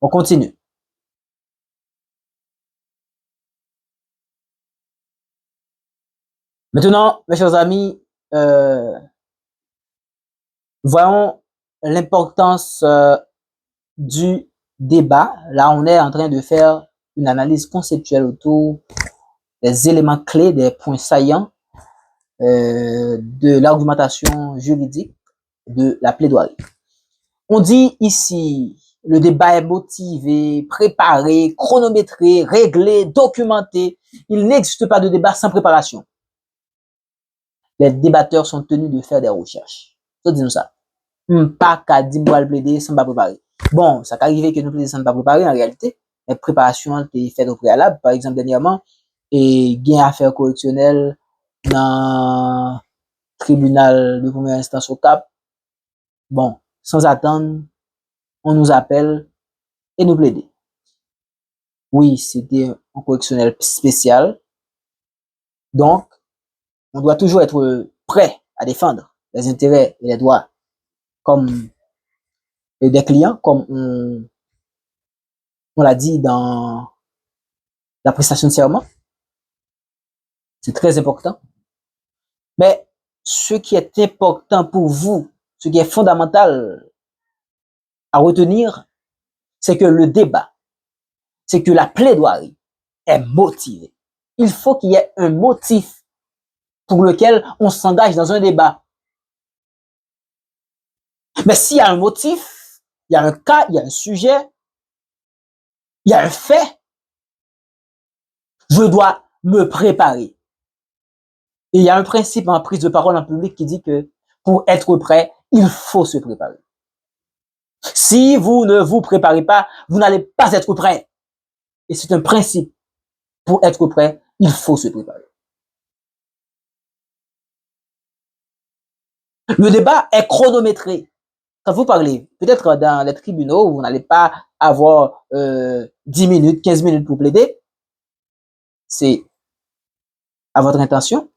On continue. Maintenant, mes chers amis, voyons l'importance du débat. Là, on est en train de faire une analyse conceptuelle autour des éléments clés, des points saillants de l'argumentation juridique de la plaidoirie. On dit ici, le débat est motivé, préparé, chronométré, réglé, documenté. Il n'existe pas de débat sans préparation. Les débatteurs sont tenus de faire des recherches. Ça dit nous ça. Pas qu'à dire moi le plaider sans pas préparer. Bon, ça peut arriver que nous plaider sans pas préparer en réalité. Les préparations étaient faites au préalable. Par exemple, dernièrement, et gain affaires correctionnelles dans tribunal de première instance au Cap. Bon, sans attendre, on nous appelle et nous plaider. Oui, c'était un correctionnel spécial. Donc, on doit toujours être prêt à défendre les intérêts et les droits comme des clients, comme on l'a dit dans la prestation de serment. C'est très important. Mais ce qui est important pour vous, ce qui est fondamental à retenir, c'est que le débat, c'est que la plaidoirie est motivée. Il faut qu'il y ait un motif pour lequel on s'engage dans un débat. Mais s'il y a un motif, il y a un cas, il y a un sujet, il y a un fait, je dois me préparer. Et il y a un principe en prise de parole en public qui dit que pour être prêt, il faut se préparer. Si vous ne vous préparez pas, vous n'allez pas être prêt. Et c'est un principe. Pour être prêt, il faut se préparer. Le débat est chronométré. Quand vous parlez, peut-être dans les tribunaux, vous n'allez pas avoir 10 minutes, 15 minutes pour plaider. C'est à votre intention.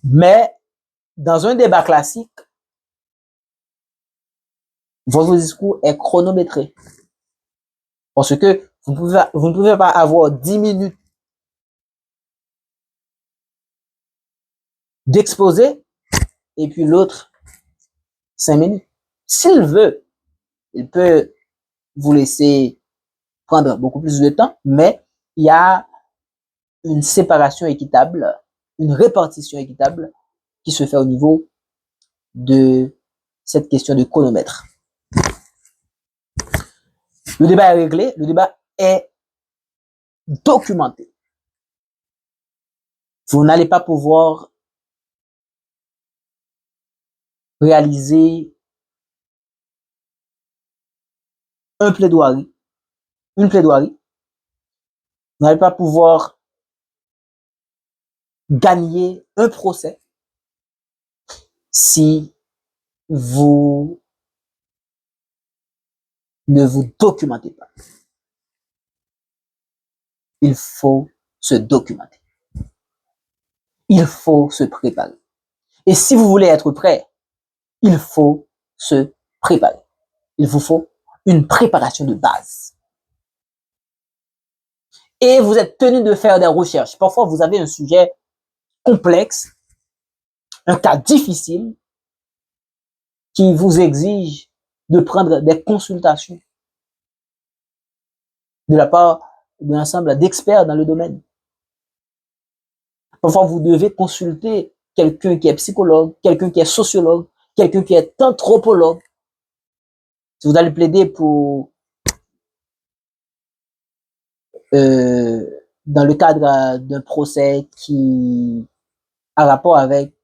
Mais dans un débat classique, votre discours est chronométré. Parce que Vous ne pouvez pas avoir 10 minutes d'exposé et puis l'autre 5 minutes. S'il veut, il peut vous laisser prendre beaucoup plus de temps, mais il y a une séparation équitable, une répartition équitable qui se fait au niveau de cette question de chronomètre. Le débat est réglé, le débat est documenté. Vous n'allez pas pouvoir réaliser une plaidoirie, vous n'allez pas pouvoir gagner un procès si vous ne vous documentez pas. Il faut se documenter. Il faut se préparer. Et si vous voulez être prêt, il faut se préparer. Il vous faut une préparation de base. Et vous êtes tenu de faire des recherches. Parfois, vous avez un sujet complexe, un cas difficile qui vous exige de prendre des consultations de la part d'un ensemble d'experts dans le domaine. Parfois, vous devez consulter quelqu'un qui est psychologue, quelqu'un qui est sociologue, quelqu'un qui est anthropologue. Si vous allez plaider pour dans le cadre d'un procès qui a rapport avec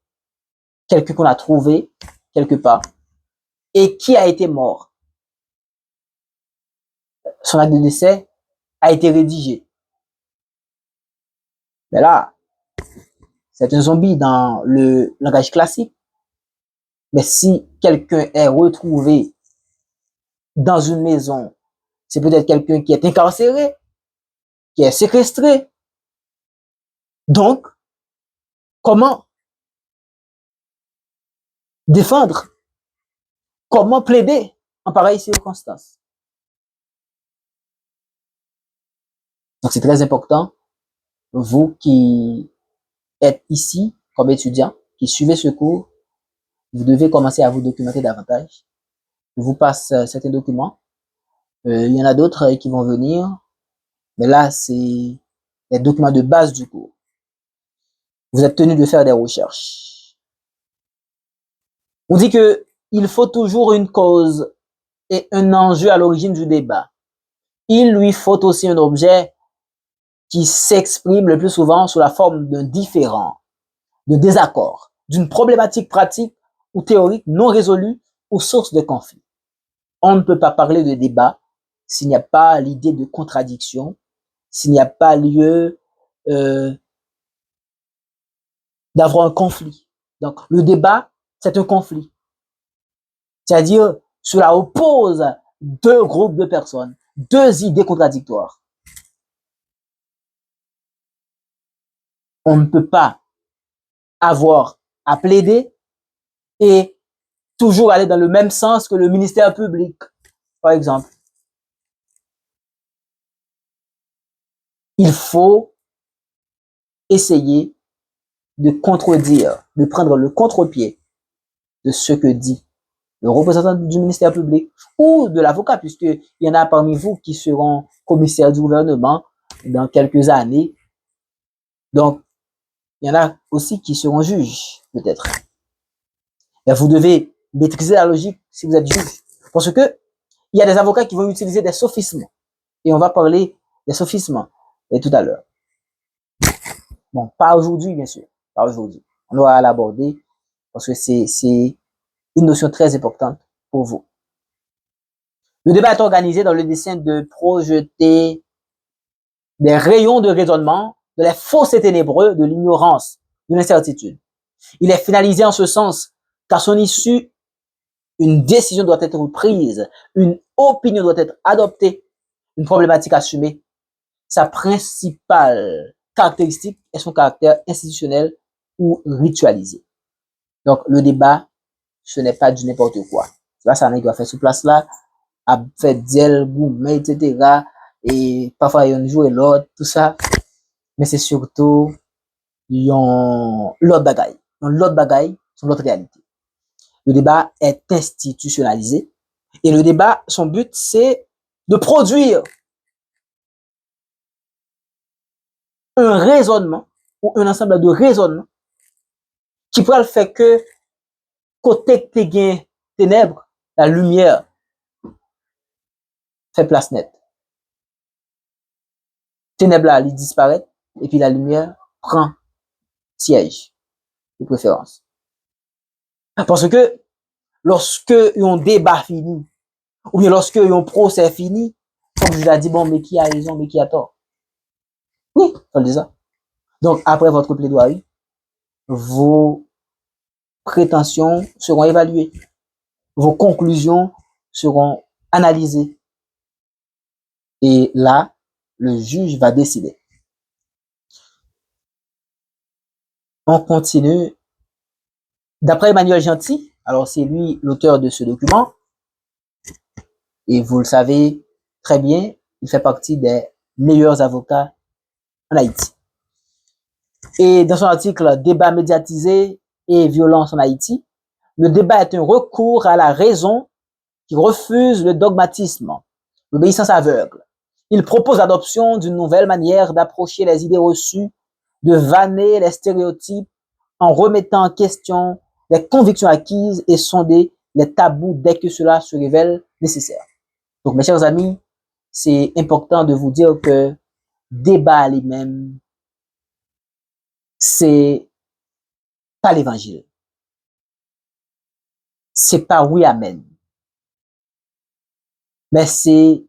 quelqu'un qu'on a trouvé quelque part et qui a été mort. Son acte de décès a été rédigé. Mais là, c'est un zombie dans le langage classique. Mais si quelqu'un est retrouvé dans une maison, c'est peut-être quelqu'un qui est incarcéré, qui est séquestré. Donc, comment défendre? Comment plaider en pareille circonstance? Donc, c'est très important, vous qui êtes ici comme étudiant, qui suivez ce cours, vous devez commencer à vous documenter davantage. Je vous passe certains documents. Il y en a d'autres qui vont venir, mais là, c'est les documents de base du cours. Vous êtes tenu de faire des recherches. On dit que il faut toujours une cause et un enjeu à l'origine du débat. Il lui faut aussi un objet qui s'exprime le plus souvent sous la forme d'un différend, de désaccord, d'une problématique pratique ou théorique non résolue ou source de conflit. On ne peut pas parler de débat s'il n'y a pas l'idée de contradiction, s'il n'y a pas lieu d'avoir un conflit. Donc, le débat, c'est un conflit. C'est-à-dire, cela oppose deux groupes de personnes, deux idées contradictoires. On ne peut pas avoir à plaider et toujours aller dans le même sens que le ministère public, par exemple. Il faut essayer de contredire, de prendre le contre-pied de ce que dit le représentant du ministère public ou de l'avocat, puisqu'il y en a parmi vous qui seront commissaires du gouvernement dans quelques années. Donc, il y en a aussi qui seront juges, peut-être. Et vous devez maîtriser la logique si vous êtes juge. Parce que il y a des avocats qui vont utiliser des sophismes. Et on va parler des sophismes tout à l'heure. Bon, pas aujourd'hui, bien sûr. Pas aujourd'hui. On va l'aborder parce que c'est une notion très importante pour vous. Le débat est organisé dans le dessein de projeter des rayons de raisonnement de la fausse et ténébreux, de l'ignorance, de l'incertitude. Il est finalisé en ce sens qu'à son issue, une décision doit être prise, une opinion doit être adoptée, une problématique assumée. Sa principale caractéristique est son caractère institutionnel ou ritualisé. Donc, le débat, ce n'est pas du n'importe quoi. C'est pas ça, on doit faire sur place là, à faire d'elle, gourmet, etc. et parfois ils ont joué l'autre, tout ça, mais c'est surtout l'autre bagaille. L'autre bagaille, c'est l'autre réalité. Le débat est institutionnalisé et le débat, son but, c'est de produire un raisonnement ou un ensemble de raisonnements qui pourrait le faire que côté que t'es ténèbres, la lumière fait place nette. Ténèbres là, ils disparaissent et puis la lumière prend siège de préférence. Parce que lorsque un débat fini, ou bien lorsque un procès fini, comme je l'ai dit, bon, mais qui a raison, mais qui a tort? Oui, on le dit ça. Donc, après votre plaidoirie, vos prétentions seront évaluées. Vos conclusions seront analysées. Et là, le juge va décider. On continue. D'après Emmanuel Gentil, alors c'est lui l'auteur de ce document, et vous le savez très bien, il fait partie des meilleurs avocats en Haïti. Et dans son article Débat médiatisé et violence en Haïti, le débat est un recours à la raison qui refuse le dogmatisme, l'obéissance aveugle. Il propose l'adoption d'une nouvelle manière d'approcher les idées reçues, de vanner les stéréotypes en remettant en question les convictions acquises et sonder les tabous dès que cela se révèle nécessaire. Donc, mes chers amis, c'est important de vous dire que débat lui-même, c'est pas l'évangile. C'est pas oui, amen. Mais c'est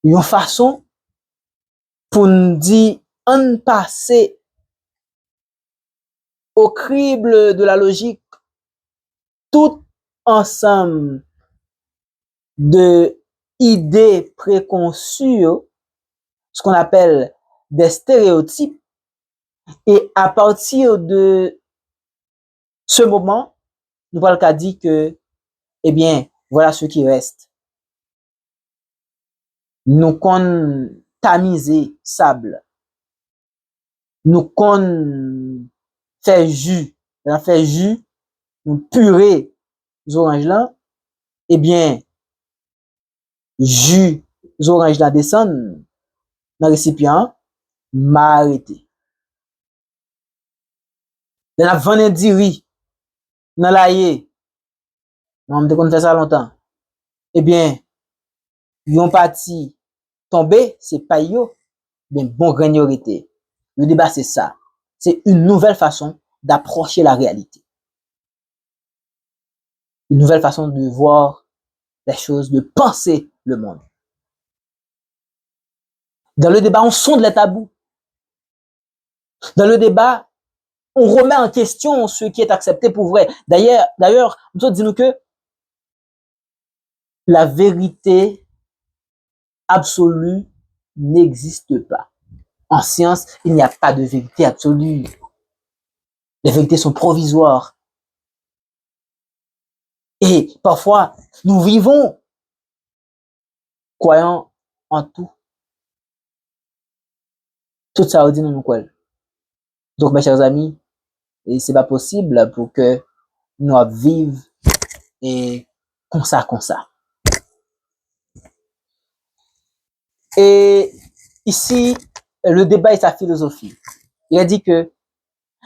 une façon pour nous dire, on passe au crible de la logique tout ensemble de idées préconçues, ce qu'on appelle des stéréotypes, et à partir de ce moment, nous voilà qu'à dire que, eh bien, voilà ce qui reste. Nous qu'on tamiser sable, nous qu'on fait jus, nous purée oranges là, eh bien, jus oranges là descendent dans le récipient, m'a arrêté. Dans la vanne diri, dans la yé, on me qu'on fait ça longtemps. Eh bien, yon parti tombé, c'est pas yo, bien bon graignorité. Le débat c'est ça. C'est une nouvelle façon d'approcher la réalité. Une nouvelle façon de voir les choses, de penser le monde. Dans le débat, on sonde les tabous. Dans le débat, on remet en question ce qui est accepté pour vrai. D'ailleurs, nous disons que la vérité absolue n'existe pas. En science, il n'y a pas de vérité absolue. Les vérités sont provisoires. Et parfois, nous vivons croyant en tout. Tout ça, on dit nous quoi. Donc, mes chers amis, et c'est pas possible pour que nous vivions et comme ça. Et ici, le débat est sa philosophie. Il a dit que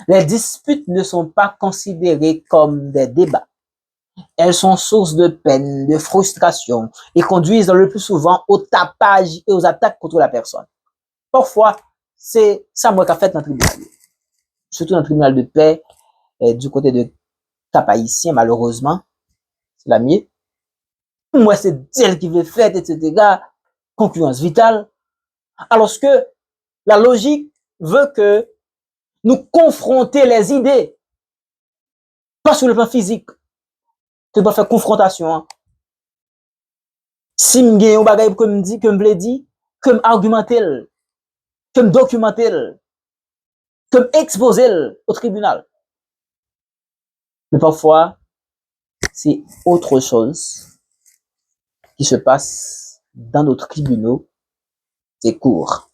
les disputes ne sont pas considérées comme des débats. Elles sont source de peine, de frustration et conduisent le plus souvent au tapage et aux attaques contre la personne. Parfois, c'est ça moi qu'a fait dans le tribunal. Surtout dans le tribunal de paix, du côté de Cap-Haïtien, malheureusement, c'est la mienne. Moi, c'est elle qui veut faire, etc. Concurrence vitale. Alors que la logique veut que nous confronter les idées, pas sur le plan physique. Tu dois faire confrontation. Hein. Si m'gagne un bagay que me dit, que me dit, que m'argumenter, que me documenter, que m'exposer au tribunal. Mais parfois, c'est autre chose qui se passe dans nos tribunaux, c'est court.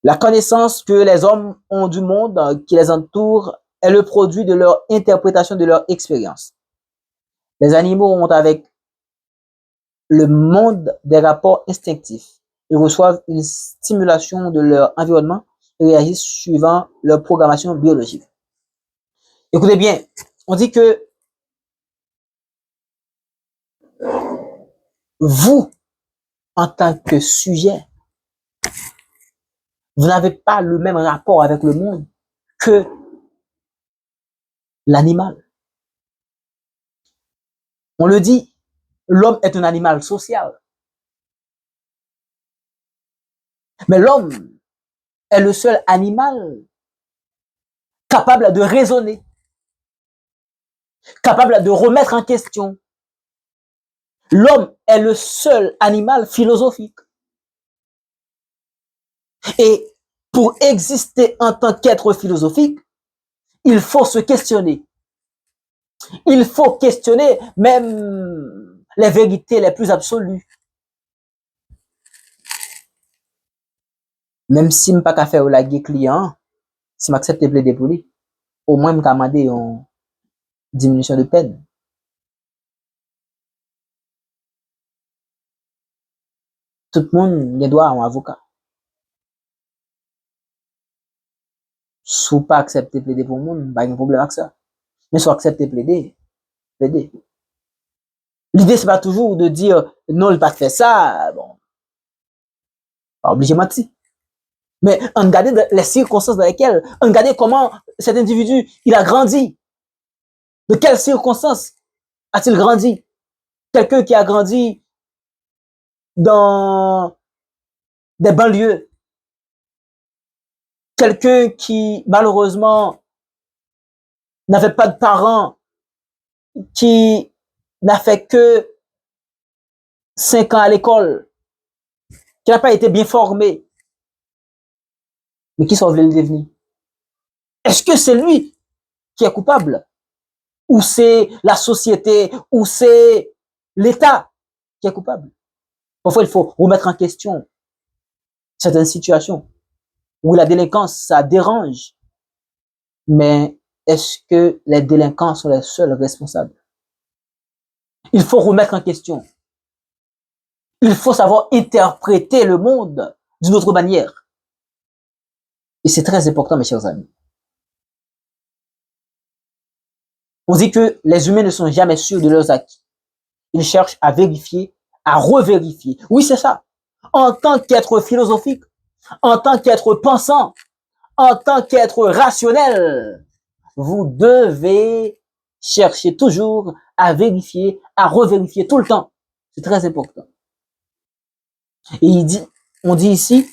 La connaissance que les hommes ont du monde qui les entoure est le produit de leur interprétation de leur expérience. Les animaux ont avec le monde des rapports instinctifs. Ils reçoivent une stimulation de leur environnement et réagissent suivant leur programmation biologique. Écoutez bien, on dit que vous, en tant que sujet, vous n'avez pas le même rapport avec le monde que l'animal. On le dit, l'homme est un animal social. Mais l'homme est le seul animal capable de raisonner, capable de remettre en question. L'homme est le seul animal philosophique. Et pour exister en tant qu'être philosophique, il faut se questionner. Il faut questionner même les vérités les plus absolues. Même si je n'ai pas qu'à faire la client, si j'accepte de plaider pour lui, au moins je vais demander une diminution de peine. Tout le monde a droit à un avocat. Si vous pas accepter de plaider pour le monde, pas de problème avec ça. Mais si vous acceptez de plaider, plaider. L'idée, c'est pas toujours de dire non, il n'a pas fait ça. Bon, pas obligé de mentir. Mais on regarde les circonstances dans lesquelles, on regarde comment cet individu, il a grandi. De quelles circonstances a-t-il grandi? Quelqu'un qui a grandi dans des banlieues. Quelqu'un qui, malheureusement, n'avait pas de parents, qui n'a fait que 5 ans à l'école, qui n'a pas été bien formé, mais qui sauve le devenir. Est-ce que c'est lui qui est coupable? Ou c'est la société? Ou c'est l'État qui est coupable? Parfois, il faut remettre en question certaines situations où la délinquance, ça dérange. Mais est-ce que les délinquants sont les seuls responsables? Il faut remettre en question. Il faut savoir interpréter le monde d'une autre manière. Et c'est très important, mes chers amis. On dit que les humains ne sont jamais sûrs de leurs acquis. Ils cherchent à vérifier, à revérifier. Oui, c'est ça. En tant qu'être philosophique, en tant qu'être pensant, en tant qu'être rationnel, vous devez chercher toujours à vérifier, à revérifier tout le temps. C'est très important. Et on dit ici,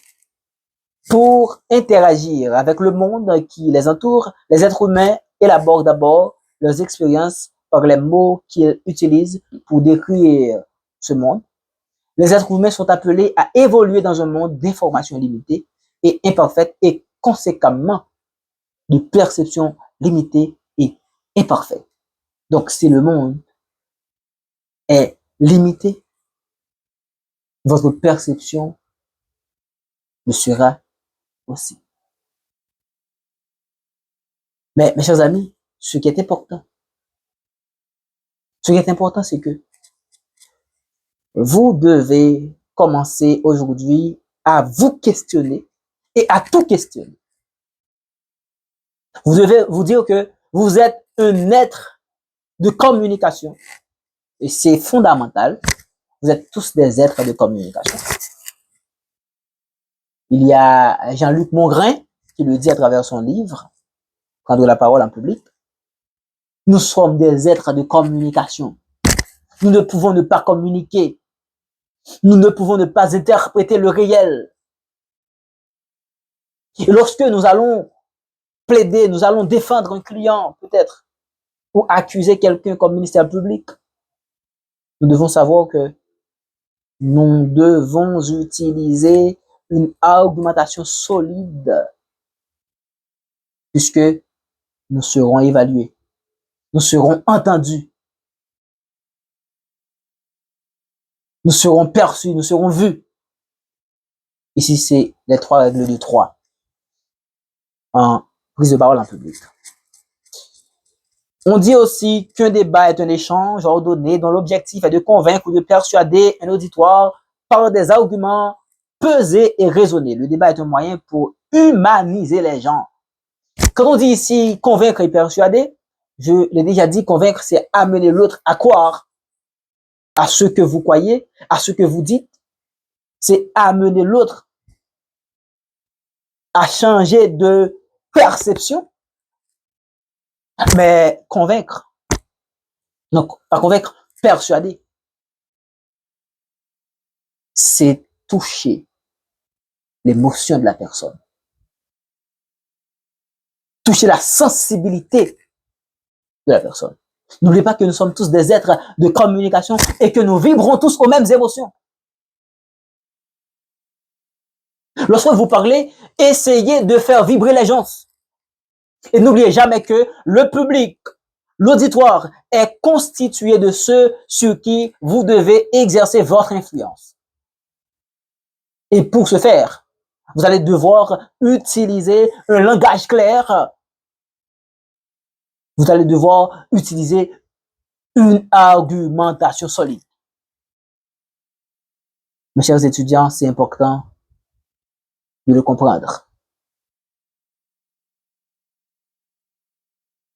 pour interagir avec le monde qui les entoure, les êtres humains élaborent d'abord leurs expériences par les mots qu'ils utilisent pour décrire ce monde. Les êtres humains sont appelés à évoluer dans un monde d'informations limitées et imparfaites et conséquemment de perceptions limitées et imparfaites. Donc, si le monde est limité, votre perception le sera aussi. Mais, mes chers amis, ce qui est important, c'est que vous devez commencer aujourd'hui à vous questionner et à tout questionner. Vous devez vous dire que vous êtes un être de communication et c'est fondamental. Vous êtes tous des êtres de communication. Il y a Jean-Luc Mongrain qui le dit à travers son livre, Prendre la parole en public. Nous sommes des êtres de communication. Nous ne pouvons ne pas communiquer. Nous ne pouvons ne pas interpréter le réel. Et lorsque nous allons plaider, nous allons défendre un client, peut-être, ou accuser quelqu'un comme ministère public, nous devons savoir que nous devons utiliser une argumentation solide, puisque nous serons évalués, nous serons entendus, nous serons perçus, nous serons vus. Ici, c'est les 3 règles de 3 en prise de parole en public. On dit aussi qu'un débat est un échange ordonné dont l'objectif est de convaincre ou de persuader un auditoire par des arguments pesés et raisonnés. Le débat est un moyen pour humaniser les gens. Quand on dit ici convaincre et persuader, je l'ai déjà dit, convaincre, c'est amener l'autre à croire à ce que vous croyez, à ce que vous dites. C'est amener l'autre à changer de perception. Mais convaincre, donc pas convaincre, persuader, c'est toucher l'émotion de la personne. Toucher la sensibilité de la personne. N'oubliez pas que nous sommes tous des êtres de communication et que nous vibrons tous aux mêmes émotions. Lorsque vous parlez, essayez de faire vibrer les gens. Et n'oubliez jamais que le public, l'auditoire est constitué de ceux sur qui vous devez exercer votre influence. Et pour ce faire, vous allez devoir utiliser un langage clair. Vous allez devoir utiliser une argumentation solide. Mes chers étudiants, c'est important de le comprendre.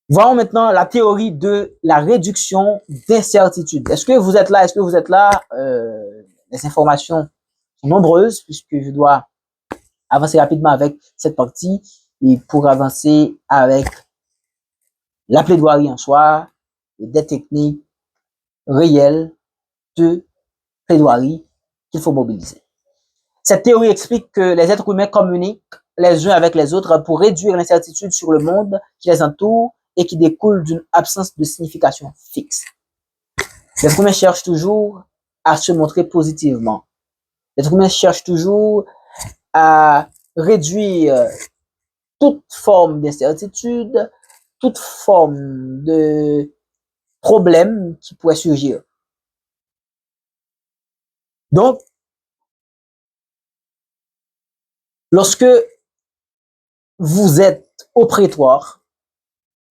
Voyons maintenant la théorie de la réduction d'incertitude. Est-ce que vous êtes là? Est-ce que vous êtes là? Les informations sont nombreuses puisque je dois avancer rapidement avec cette partie et pour avancer avec la plaidoirie en soi et des techniques réelles de plaidoirie qu'il faut mobiliser. Cette théorie explique que les êtres humains communiquent les uns avec les autres pour réduire l'incertitude sur le monde qui les entoure et qui découle d'une absence de signification fixe. Les êtres humains cherchent toujours à se montrer positivement. Les êtres humains cherchent toujours à réduire toute forme d'incertitude, toute forme de problème qui pourrait surgir. Donc, lorsque vous êtes au prétoire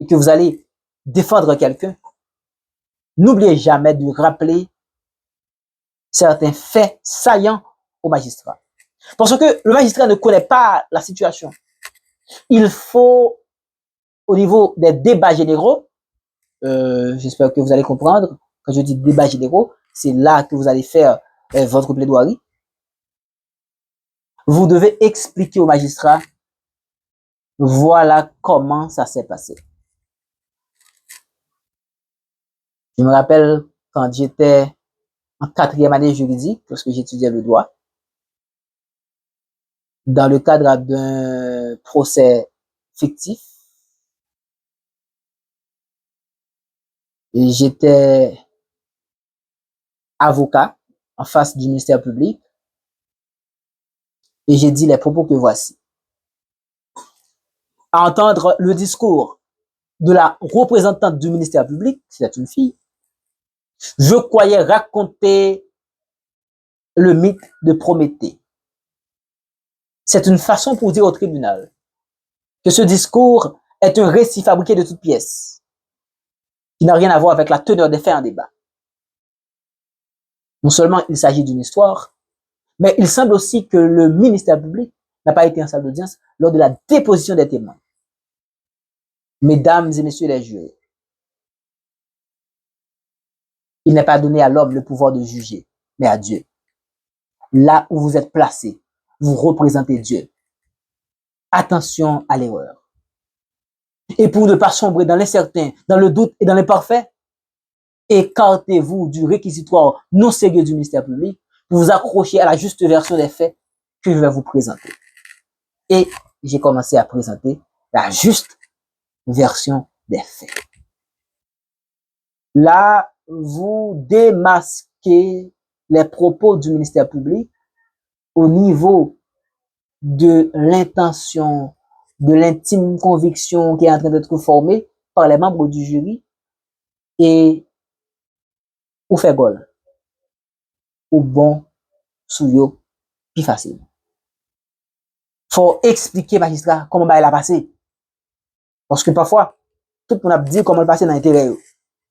et que vous allez défendre quelqu'un, n'oubliez jamais de rappeler certains faits saillants au magistrat. Parce que le magistrat ne connaît pas la situation. Il faut, au niveau des débats généraux, j'espère que vous allez comprendre, quand je dis débats généraux, c'est là que vous allez faire votre plaidoirie. Vous devez expliquer au magistrat, voilà comment ça s'est passé. Je me rappelle quand j'étais en 4e année juridique, lorsque j'étudiais le droit, dans le cadre d'un procès fictif, et j'étais avocat en face du ministère public et j'ai dit les propos que voici. À entendre le discours de la représentante du ministère public, c'est une fille, je croyais raconter le mythe de Prométhée. C'est une façon pour dire au tribunal que ce discours est un récit fabriqué de toutes pièces, qui n'a rien à voir avec la teneur des faits en débat. Non seulement il s'agit d'une histoire, mais il semble aussi que le ministère public n'a pas été en salle d'audience lors de la déposition des témoins. Mesdames et messieurs les jurés, il n'est pas donné à l'homme le pouvoir de juger, mais à Dieu. Là où vous êtes placés, vous représentez Dieu. Attention à l'erreur. Et pour ne pas sombrer dans l'incertain, dans le doute et dans l'imparfait, écartez-vous du réquisitoire non sérieux du ministère public pour vous accrocher à la juste version des faits que je vais vous présenter. Et j'ai commencé à présenter la juste version des faits. Là, vous démasquez les propos du ministère public au niveau de l'intention, de l'intime conviction qui est en train d'être formée par les membres du jury et vous fait gol. ou bon sou yo pi facile. Faut expliquer magistrat comment ba la passé. Parce que parfois, tout le monde a dit comment le passer dans l'intérêt.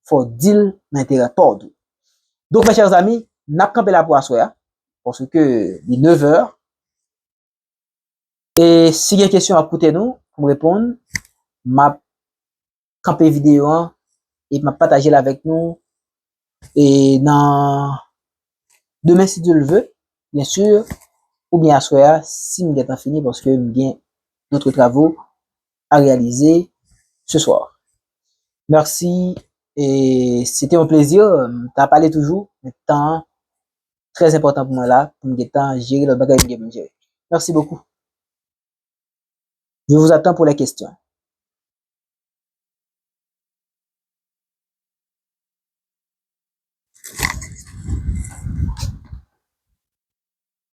Faut dire dans l'intérêt tordre. Donc, mes chers amis, n'a pas campé la pour asseoir, parce que il est 9 heures. Et si il y a une question à écouter nous, pour me répondre, m'a campé vidéo et m'a partagé avec nous. Et dans demain, si Dieu le veut, bien sûr, ou bien asseoir, si nous est fini, parce que nous avons d'autres travaux à réaliser ce soir. Merci et c'était un plaisir. T'as parlé toujours, mais temps très important pour moi là, pour me gérer le bagage que je gérer. Merci beaucoup. Je vous attends pour les questions.